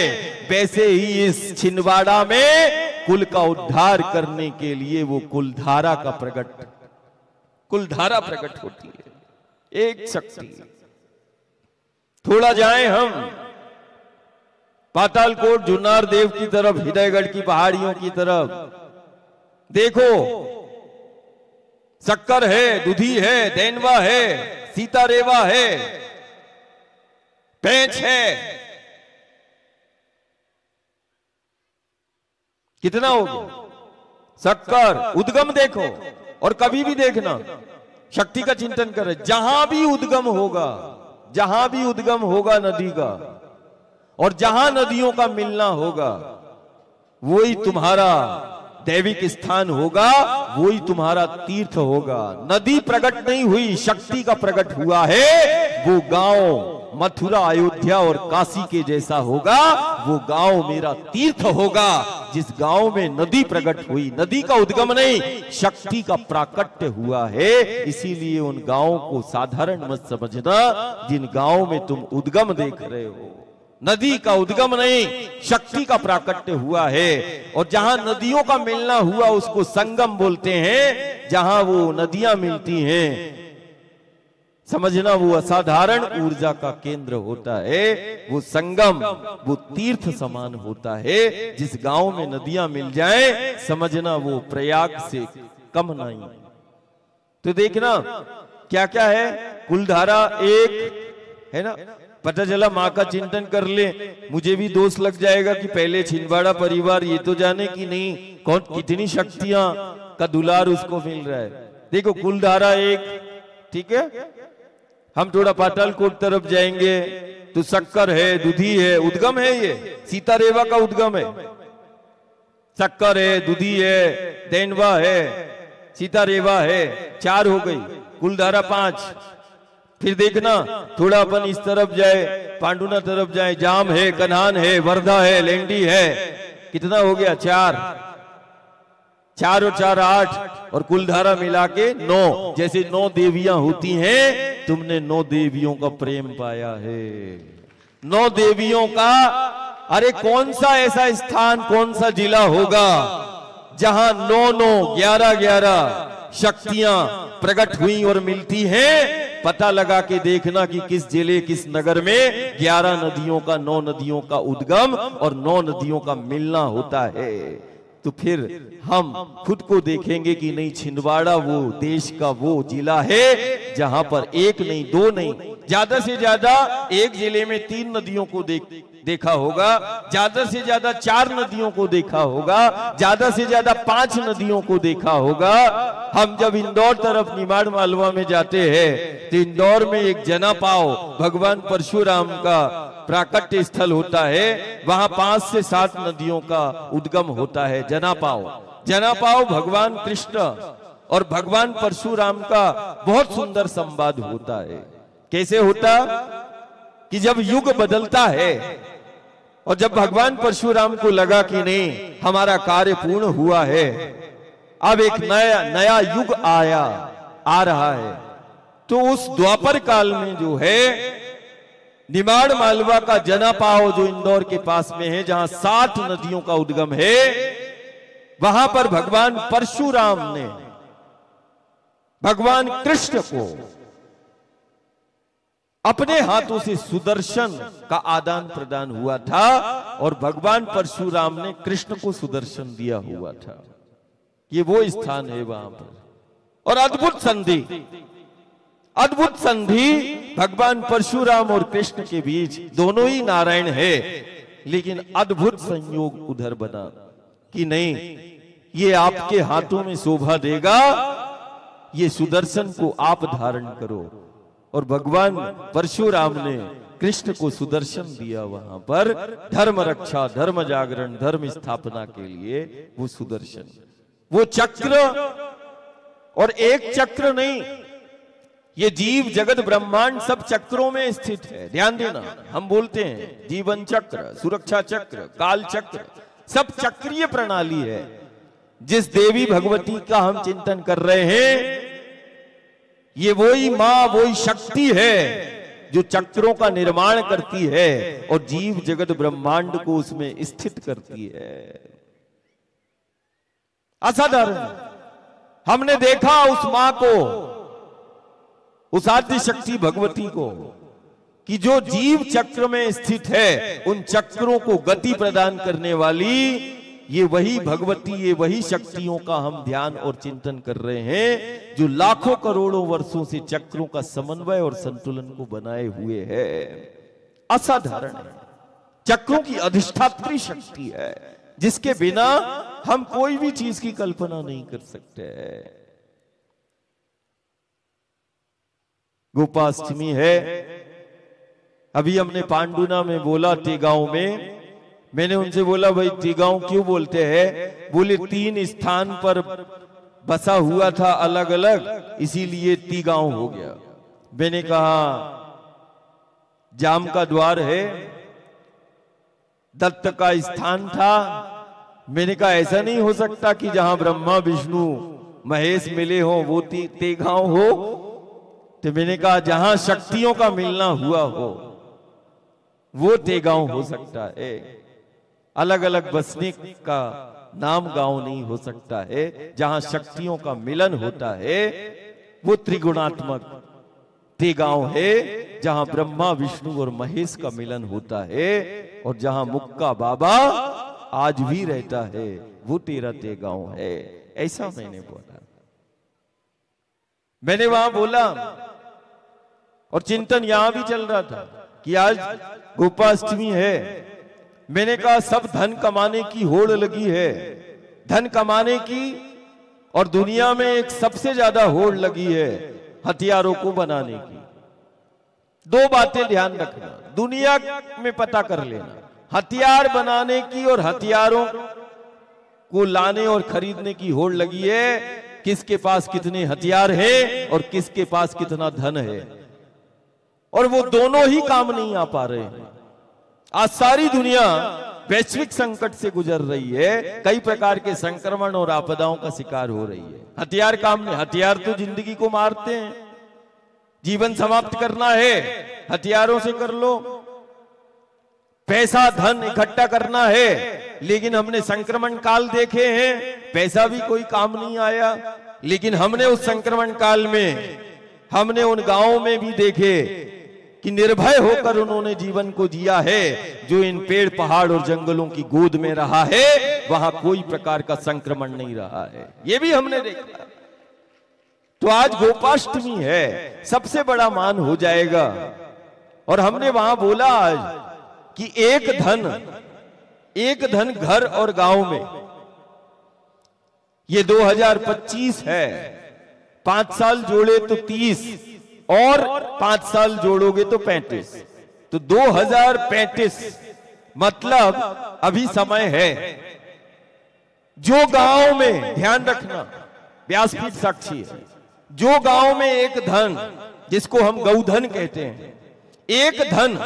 Speaker 1: वैसे ही इस छिंदवाड़ा में कुल का उद्धार करने के लिए वो कुलधारा का कुलधारा प्रकट होती है, एक शक्ति। थोड़ा जाएं हम पातालकोट, जुन्नार देव की तरफ, हृदयगढ़ की पहाड़ियों की तरफ, देखो शक्कर है, दुधी है, देनवा है, सीतारेवा है, पेंच है। कितना हो गया? शक्कर, उद्गम देखो, और कभी भी देखना, शक्ति का चिंतन करे, जहां भी उद्गम होगा, जहां भी उद्गम होगा नदी का, और जहां नदियों का मिलना होगा, वही तुम्हारा दैविक स्थान होगा, वही तुम्हारा तीर्थ होगा। नदी प्रकट नहीं हुई, शक्ति का प्रकट हुआ है। वो गांव मथुरा, अयोध्या और काशी के जैसा होगा, वो गांव मेरा तीर्थ होगा। जिस गांव में नदी प्रकट हुई, नदी का उद्गम नहीं, शक्ति का प्राकट्य हुआ है। इसीलिए उन गांवों को साधारण मत समझना, जिन गांव में तुम उद्गम देख रहे हो, नदी का उद्गम नहीं, शक्ति का प्राकट्य हुआ है। और जहां नदियों का मिलना हुआ उसको संगम बोलते हैं। जहां वो नदियां मिलती हैं, समझना वो असाधारण ऊर्जा का केंद्र होता है, वो संगम, वो तीर्थ समान होता है। जिस गांव में नदियां मिल जाएं, समझना वो प्रयाग से कम नहीं। तो देखना क्या क्या है, कुलधारा एक है ना, पता चला माँ का चिंतन कर ले, मुझे भी दोष लग जाएगा कि पहले छिंदवाड़ा परिवार ये तो जाने कि नहीं कौन कितनी शक्तियां का दुलार उसको मिल रहा है। देखो कुलधारा एक, ठीक है। हम थोड़ा पातालकोट तरफ जाएंगे तो शक्कर है, दुधी है, उद्गम है, ये सीतारेवा का उद्गम है। शक्कर है, दुधी है, देनवा है, सीतारेवा है, 4 हो गई, कुलधारा 5। फिर देखना थोड़ा अपन इस तरफ जाए, पांडुना तरफ जाए, जाम है, कन्हान है, वर्धा है, लेंडी है, कितना हो गया? 4 और 4 8, और कुलधारा मिला के 9। जैसे 9 देवियां होती हैं, तुमने 9 देवियों का प्रेम पाया है। 9 देवियों का, अरे कौन सा ऐसा स्थान, कौन सा जिला होगा जहां 9 11 11 शक्तियां प्रकट हुई और मिलती हैं? पता लगा के देखना कि किस जिले, किस नगर में 11 नदियों का, 9 नदियों का उद्गम और 9 नदियों का मिलना होता है। तो फिर हम खुद को देखेंगे कि नहीं, छिंदवाड़ा वो देश का वो जिला है जहां पर 1 नहीं, 2 नहीं, ज्यादा से ज्यादा एक जिले में 3 नदियों को देखा होगा, ज्यादा से ज्यादा 4 नदियों को देखा होगा, ज्यादा से ज्यादा 5 नदियों को देखा होगा। हम जब इंदौर तरफ निमाड़ मालवा में जाते हैं तो इंदौर में एक जनापाव भगवान परशुराम का प्राकट्य स्थल होता है, वहां 5 से 7 नदियों का उद्गम होता है। जनापाव भगवान कृष्ण और भगवान परशुराम का बहुत सुंदर संवाद होता है। कैसे होता कि जब युग बदलता है और जब भगवान परशुराम को लगा कि नहीं, हमारा कार्य पूर्ण हुआ है, अब एक नया युग आ रहा है, तो उस द्वापर काल में जो है निमाड़ मालवा का जनापाव जो इंदौर के पास में है, जहां 60 नदियों का उद्गम है, वहां पर भगवान परशुराम ने भगवान कृष्ण को अपने हाथों से सुदर्शन का आदान प्रदान हुआ था और भगवान परशुराम ने कृष्ण को सुदर्शन दिया हुआ था। ये वो स्थान है वहां पर। और अद्भुत संधि भगवान परशुराम और कृष्ण के बीच, दोनों ही नारायण है, लेकिन अद्भुत संयोग उधर बना कि नहीं, ये आपके हाथों में शोभा देगा, ये सुदर्शन को आप धारण करो। और भगवान परशुराम ने कृष्ण को सुदर्शन दिया वहां पर धर्म रक्षा, धर्म जागरण, धर्म स्थापना के लिए वो सुदर्शन, वो चक्र। और एक चक्र नहीं, ये जीव जगत ब्रह्मांड सब चक्रों में स्थित है। ध्यान देना, हम बोलते हैं जीवन चक्र, सुरक्षा चक्र, काल चक्र, सब चक्रीय प्रणाली है। जिस देवी भगवती का हम चिंतन कर रहे हैं, ये वही मां, वही शक्ति है जो चक्रों का निर्माण करती है और जीव जगत ब्रह्मांड को उसमें स्थित करती है। असाधारण। हमने देखा उस मां को, उस आद्य शक्ति भगवती को, कि जो जीव चक्र में स्थित है, उन चक्रों को गति प्रदान करने वाली ये वही भगवती, ये वही शक्तियों का हम ध्यान और चिंतन कर रहे हैं, जो लाखों करोड़ों वर्षों से चक्रों का समन्वय और संतुलन को बनाए हुए है। असाधारण है, चक्रों की अधिष्ठात्री शक्ति है, जिसके बिना हम कोई भी चीज की कल्पना नहीं कर सकते। गोपाष्टमी है, अभी हमने पांडुना में बोला, तेगांव में। मैंने उनसे बोला, भाई तेगांव क्यों बोलते हैं? बोले 3 स्थान पर बसा हुआ था अलग अलग, इसीलिए तीगांव हो गया। मैंने कहा जाम का द्वार है, दत्त का स्थान था। मैंने कहा ऐसा नहीं हो सकता कि जहां ब्रह्मा विष्णु महेश मिले हो वो तेगांव हो। तो मैंने कहा जहां शक्तियों का मिलना हुआ हो वो तेगांव हो सकता है, अलग अलग बसने का नाम गांव नहीं हो सकता है। जहां शक्तियों का मिलन होता है वो त्रिगुणात्मक तेगांव है, जहां ब्रह्मा विष्णु और महेश का मिलन होता है। और जहां मुक्का बाबा आज भी रहता है वो तेरा तेगांव है। ऐसा मैंने बोला, मैंने वहां बोला। और चिंतन यहां भी चल रहा था कि आज गोपाष्टमी है। मैंने कहा सब धन कमाने की होड़ लगी है, धन कमाने की, और दुनिया में एक सबसे ज्यादा होड़ लगी है हथियारों को बनाने की। 2 बातें ध्यान रखना, दुनिया में पता कर लेना, हथियार बनाने की और हथियारों को लाने और खरीदने की होड़ लगी है। किसके पास कितने हथियार हैं और किसके पास कितना धन है, और वो दोनों ही काम नहीं आ पा रहे हैं। आज सारी दुनिया वैश्विक संकट से गुजर रही है, कई प्रकार के संक्रमण और आपदाओं का शिकार हो रही है। हथियार काम में, हथियार तो जिंदगी को मारते हैं, जीवन समाप्त करना है हथियारों से कर लो, पैसा धन इकट्ठा करना है। लेकिन हमने संक्रमण काल देखे हैं, पैसा भी कोई काम नहीं आया। लेकिन हमने उस संक्रमण काल में, हमने उन गांवों में भी देखे कि निर्भय होकर उन्होंने जीवन को जिया है। जो इन पेड़ पहाड़ और जंगलों की गोद में रहा है, वहां कोई प्रकार का संक्रमण नहीं रहा है, ये भी हमने देखा। तो आज गोपाष्टमी है, सबसे बड़ा मान हो जाएगा। और हमने वहां बोला आज कि एक धन घर और गांव में, ये 2025 है, 5 साल जोड़े तो 30 और 5 साल जोड़ोगे तो 35, तो 2035, मतलब अभी समय है। जो गांव में, ध्यान रखना, व्यासपीठ साक्षी है, जो गांव में एक धन, जिसको हम गौधन कहते हैं, एक धन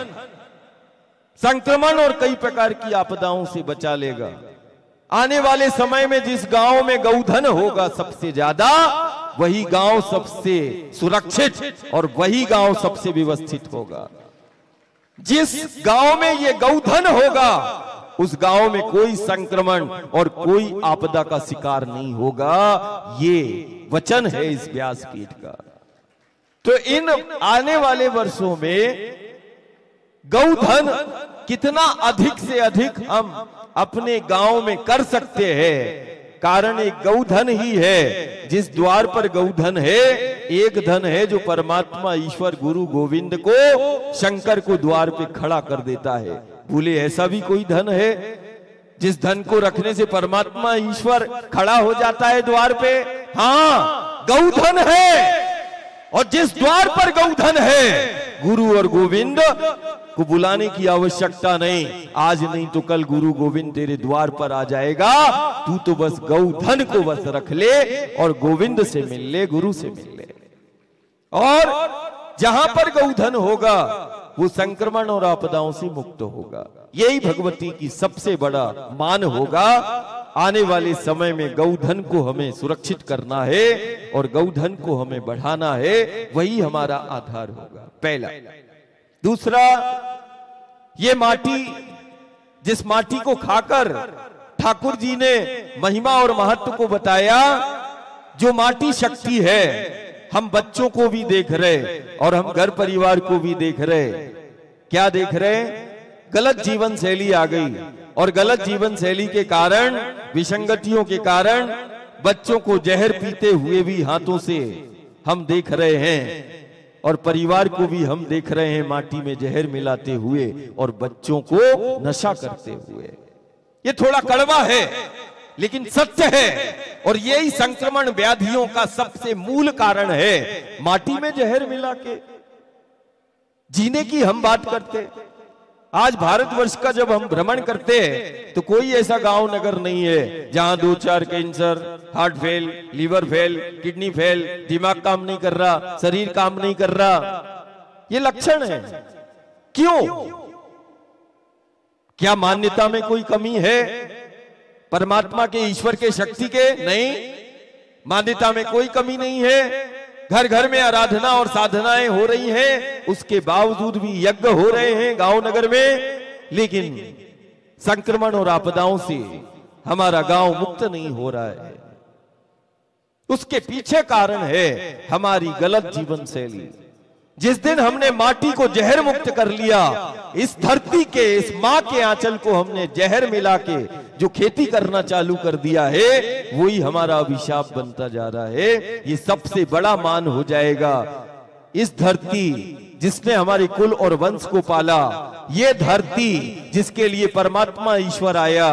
Speaker 1: संक्रमण और कई प्रकार की आपदाओं से बचा लेगा। आने वाले समय में जिस गांव में गौधन होगा सबसे ज्यादा, वही गांव सबसे सुरक्षित और वही गांव सबसे व्यवस्थित होगा। जिस गांव में ये गौधन होगा उस गांव में कोई संक्रमण और कोई आपदा का शिकार नहीं होगा। ये वचन है इस व्यासपीठ का। तो इन आने वाले वर्षों में गौधन कितना अधिक से अधिक हम अपने गांव में कर सकते हैं, कारण एक गौधन ही है। जिस द्वार पर गौधन है, एक धन है जो परमात्मा ईश्वर गुरु गोविंद को, शंकर को द्वार पे खड़ा कर देता है। बोले ऐसा भी कोई धन है जिस धन को रखने से परमात्मा ईश्वर खड़ा हो जाता है द्वार पे? हाँ, गौधन है। और जिस द्वार पर गौधन है, गुरु और गोविंद को बुलाने की आवश्यकता नहीं। आज नहीं तो कल गुरु गोविंद तेरे द्वार पर आ जाएगा। तू तो बस गौधन को बस रख ले और गोविंद से मिल ले, गुरु से मिल ले। और जहां पर गौधन होगा वो संक्रमण और आपदाओं से मुक्त होगा। यही भगवती की सबसे बड़ा मान होगा। आने वाले समय में गौधन को हमें सुरक्षित करना है और गौधन को हमें बढ़ाना है, वही हमारा आधार होगा, पहला। दूसरा, ये माटी, जिस माटी को खाकर ठाकुर जी ने महिमा और महत्व को बताया, जो माटी शक्ति है, हम बच्चों को भी देख रहे और हम घर परिवार को भी देख रहे। क्या देख रहे? गलत जीवन शैली आ गई और गलत जीवन शैली के कारण, विसंगतियों के कारण बच्चों को जहर पीते हुए भी हाथों से हम देख रहे हैं और परिवार को भी हम देख रहे हैं माटी में जहर मिलाते हुए और बच्चों को नशा करते हुए। ये थोड़ा कड़वा है लेकिन सत्य है और यही संक्रमण व्याधियों का सबसे मूल कारण है। माटी में जहर मिला के जीने की हम बात करते। आज भारतवर्ष का जब हम भ्रमण करते हैं तो कोई ऐसा गांव नगर नहीं है जहां 2-4 cancer, heart fail, liver fail, kidney fail, दिमाग काम नहीं कर रहा, शरीर काम नहीं कर रहा। ये लक्षण है। क्यों? क्या मान्यता में कोई कमी है परमात्मा के, ईश्वर के, शक्ति के? नहीं, मान्यता में कोई कमी नहीं है। घर घर में आराधना और साधनाएं हो रही हैं, उसके बावजूद भी यज्ञ हो रहे हैं गांव नगर में, लेकिन संक्रमण और आपदाओं से हमारा गांव मुक्त नहीं हो रहा है। उसके पीछे कारण है हमारी गलत जीवन शैली। जिस दिन हमने माटी को जहर मुक्त कर लिया, इस धरती के, इस मां के आंचल को हमने जहर मिला के जो खेती करना चालू कर दिया है, वही हमारा अभिशाप बनता जा रहा है। ये सबसे बड़ा मान हो जाएगा। इस धरती जिसने हमारे कुल और वंश को पाला, ये धरती जिसके लिए परमात्मा ईश्वर आया,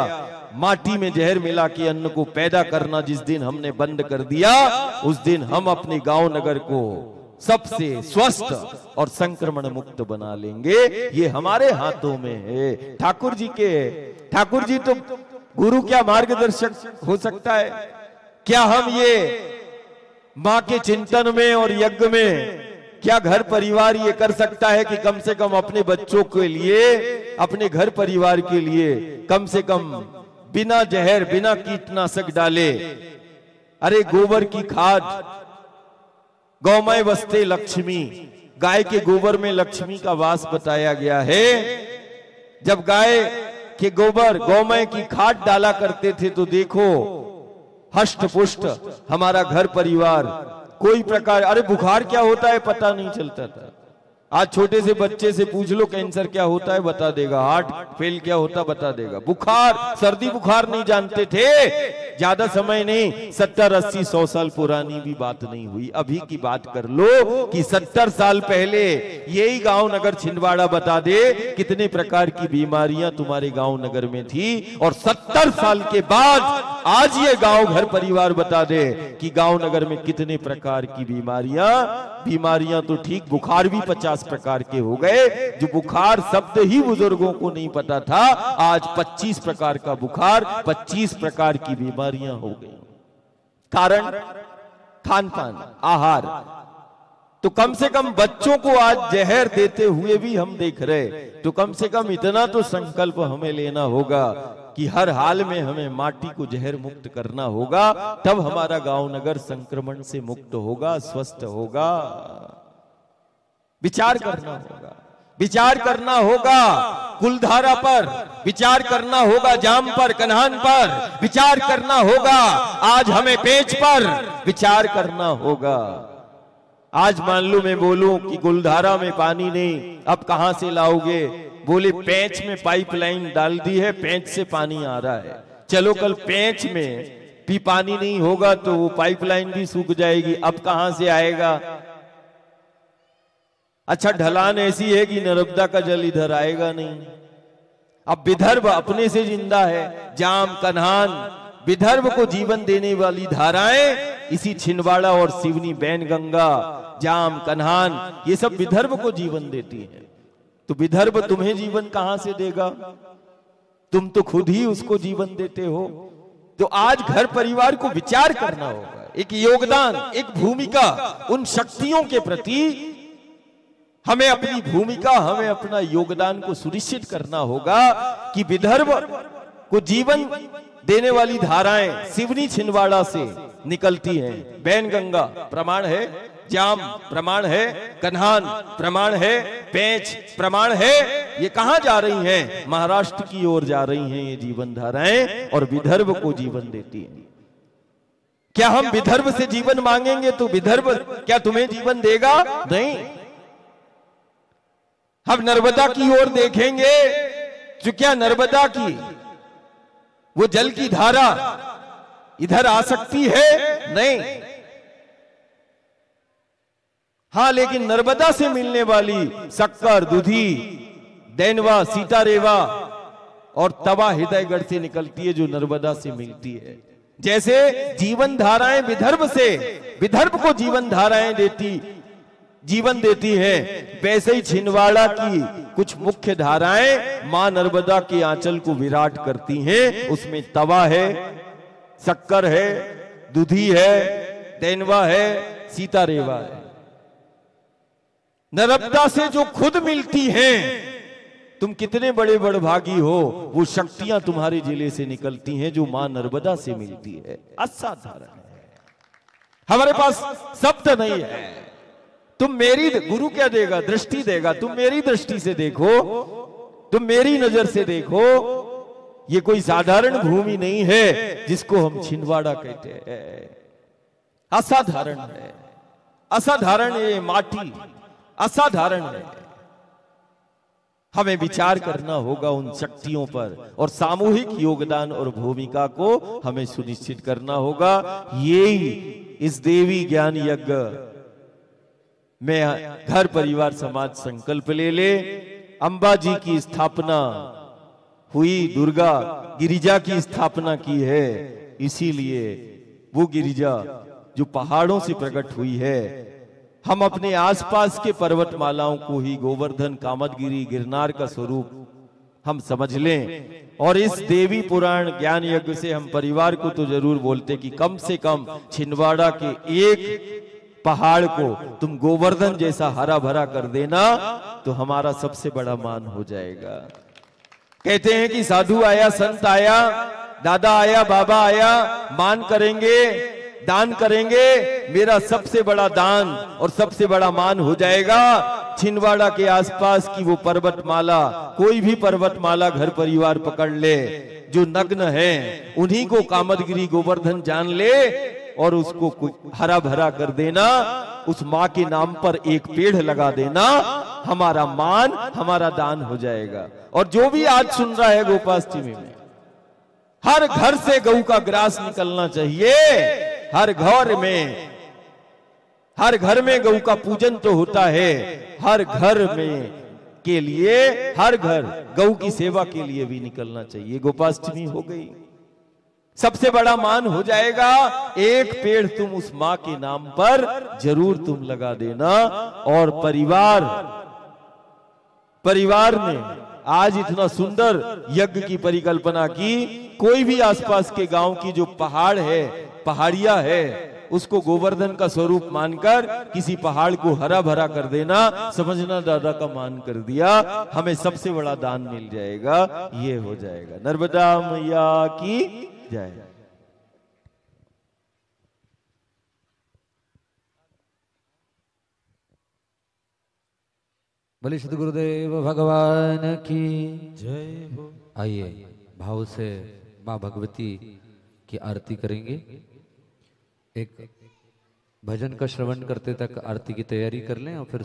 Speaker 1: माटी में जहर मिला के अन्न को पैदा करना जिस दिन हमने बंद कर दिया, उस दिन हम अपने गांव नगर को सबसे स्वस्थ और संक्रमण मुक्त बना लेंगे। ये हमारे हाथों में है। ठाकुर जी तो गुरु क्या मार्गदर्शक हो सकता है? क्या हम ये मां के चिंतन में और यज्ञ में, क्या घर परिवार ये कर सकता है कि कम से कम अपने बच्चों के लिए, अपने घर परिवार के लिए कम से कम बिना जहर, बिना कीटनाशक डाले, अरे गोबर की खाद, गौमय वस्ते लक्ष्मी, गाय के गोबर में लक्ष्मी का वास बताया गया है। जब गाय के गोबर, गौमय की खाद डाला करते थे तो देखो हष्ट पुष्ट हमारा घर परिवार, कोई प्रकार, अरे बुखार क्या होता है पता नहीं चलता था। आज छोटे से बच्चे से पूछ लो कैंसर क्या होता है बता देगा, हार्ट फेल क्या होता बता देगा, बुखार, सर्दी बुखार नहीं जानते थे। ज्यादा समय नहीं, 70, 80, 100 साल पुरानी भी बात नहीं हुई। अभी की बात कर लो कि 70 साल पहले यही गांव नगर छिंदवाड़ा बता दे कितने प्रकार की बीमारियां तुम्हारे गांव नगर में थी, और 70 साल के बाद आज ये गांव घर परिवार बता दे कि गांव नगर में कितने प्रकार की बीमारियां तो ठीक, बुखार भी 50 प्रकार के हो गए। जो बुखार शब्द ही बुजुर्गों को नहीं पता था, आज 25 प्रकार का बुखार, 25 प्रकार की बीमारियां हो गई। कारण खान पान, आहार। तो कम से कम बच्चों को आज जहर देते हुए भी हम देख रहे, तो कम से कम इतना तो संकल्प हमें लेना होगा कि हर हाल में हमें माटी को जहर मुक्त करना होगा, तब हमारा गांव नगर संक्रमण से मुक्त होगा, स्वस्थ होगा। विचार करना होगा। विचार करना होगा कुलधारा पर, विचार करना होगा जाम पर, कन्हान पर, विचार करना होगा आज हमें पेच पर, विचार करना होगा। आज मान लो मैं बोलूं कि गुलधारा में पानी नहीं, अब कहां से लाओगे? बोले पेंच में पाइपलाइन डाल दी है, पेंच से पानी आ रहा है। चलो कल पेंच में भी पानी नहीं होगा तो वो पाइपलाइन भी सूख जाएगी, अब कहां से आएगा? अच्छा ढलान ऐसी है कि नर्मदा का जल इधर आएगा नहीं। अब विदर्भ अपने से जिंदा है, जाम कन्हान, विदर्भ को जीवन देने वाली धाराएं इसी छिंदवाड़ा और सिवनी, बैनगंगा, जाम कन्हान, ये सब विदर्भ को जीवन देती हैं। तो विदर्भ तुम्हें जीवन कहां से देगा? तुम तो खुद ही उसको जीवन देते हो। तो आज घर परिवार को विचार करना होगा, एक योगदान, एक भूमिका, उन शक्तियों के प्रति हमें अपनी भूमिका, हमें अपना योगदान को सुनिश्चित करना होगा कि विदर्भ को जीवन देने वाली धाराएं सिवनी छिंदवाड़ा से निकलती हैं। बैनगंगा प्रमाण है, जाम प्रमाण है, कन्हान प्रमाण है, पेंच प्रमाण है। ये कहां जा रही हैं? महाराष्ट्र की ओर जा रही हैं ये जीवन धाराएं और विदर्भ को जीवन देती हैं। क्या हम विदर्भ से जीवन मांगेंगे तो विदर्भ क्या तुम्हें जीवन देगा? नहीं। हम नर्मदा की ओर देखेंगे तो क्या नर्मदा की वो जल की धारा इधर आ सकती है? नहीं। हां, लेकिन नर्मदा से मिलने वाली शक्कर, दुधी, दैनवा, सीतारेवा और तवा हृदयगढ़ से निकलती है, जो नर्मदा से मिलती है। जैसे जीवन धाराएं विदर्भ से, विदर्भ को जीवन धाराएं जीवन देती है, वैसे ही छिंदवाड़ा की कुछ मुख्य धाराएं मां नर्मदा के आंचल को विराट करती हैं। उसमें तवा है, शक्कर है, दुधी है, दैनवा है, सीतारेवा है। नर्मदा से जो खुद मिलती हैं, तुम कितने बड़े बड़भागी हो, वो शक्तियां तुम्हारे जिले से निकलती हैं जो मां नर्मदा से मिलती है। असाधारण है। हमारे पास शब्द नहीं है। तुम मेरी, गुरु क्या देगा? दृष्टि देगा। तुम मेरी दृष्टि से देखो, तुम मेरी नजर से देखो। ये कोई साधारण भूमि नहीं है जिसको हम छिंदवाड़ा कहते हैं। असाधारण है, असाधारण ये माटी असाधारण है। हमें विचार करना होगा उन शक्तियों पर और सामूहिक योगदान और भूमिका को हमें सुनिश्चित करना होगा। यही इस देवी ज्ञान यज्ञ में घर परिवार समाज संकल्प ले। अंबा जी की स्थापना हुई, दुर्गा गिरिजा की स्थापना की है, इसीलिए वो गिरिजा जो पहाड़ों से प्रकट हुई है, हम अपने आसपास के पर्वतमालाओं को ही गोवर्धन, कामदगिरी, गिरनार का स्वरूप हम समझ लें। और इस देवी पुराण ज्ञान यज्ञ से हम परिवार को तो जरूर बोलते कि कम से कम छिंदवाड़ा के एक पहाड़ को तुम गोवर्धन जैसा हरा भरा कर देना तो हमारा सबसे बड़ा मान हो जाएगा। कहते हैं कि साधु आया, संत आया, दादा आया, बाबा आया, मान करेंगे, दान करेंगे, मेरा सबसे बड़ा दान और सबसे बड़ा मान हो जाएगा छिंदवाड़ा के आसपास की वो पर्वतमाला। कोई भी पर्वतमाला घर परिवार पकड़ ले, जो नग्न है उन्हीं को कामदगिरी गोवर्धन जान ले और उसको हरा भरा कर देना, उस माँ के नाम पर एक पेड़ लगा देना, हमारा मान, हमारा दान हो जाएगा। और जो भी आज सुन रहा है गोपाष्टमी में, हर घर से गऊ का ग्रास निकलना चाहिए। हर घर में गऊ का पूजन तो होता है, हर घर में के लिए, हर घर गऊ की सेवा के लिए भी निकलना चाहिए। गोपाष्टमी हो गई, सबसे बड़ा मान हो जाएगा। एक पेड़ तुम उस मां के नाम पर जरूर तुम लगा देना। और परिवार ने आज इतना सुंदर यज्ञ की परिकल्पना की। कोई भी आसपास के गांव की जो पहाड़ है, पहाड़िया है, उसको गोवर्धन का स्वरूप मानकर किसी पहाड़ को हरा भरा कर देना, समझना दादा का मान कर दिया, हमें सबसे बड़ा दान मिल जाएगा। ये हो जाएगा। नर्मदा मैया की जय।
Speaker 2: बोले सद् गुरुदेव भगवान की
Speaker 1: जय हो।
Speaker 2: आइए भाव से माँ भगवती की आरती करेंगे। एक भजन का श्रवण करते तक आरती की तैयारी कर लें और फिर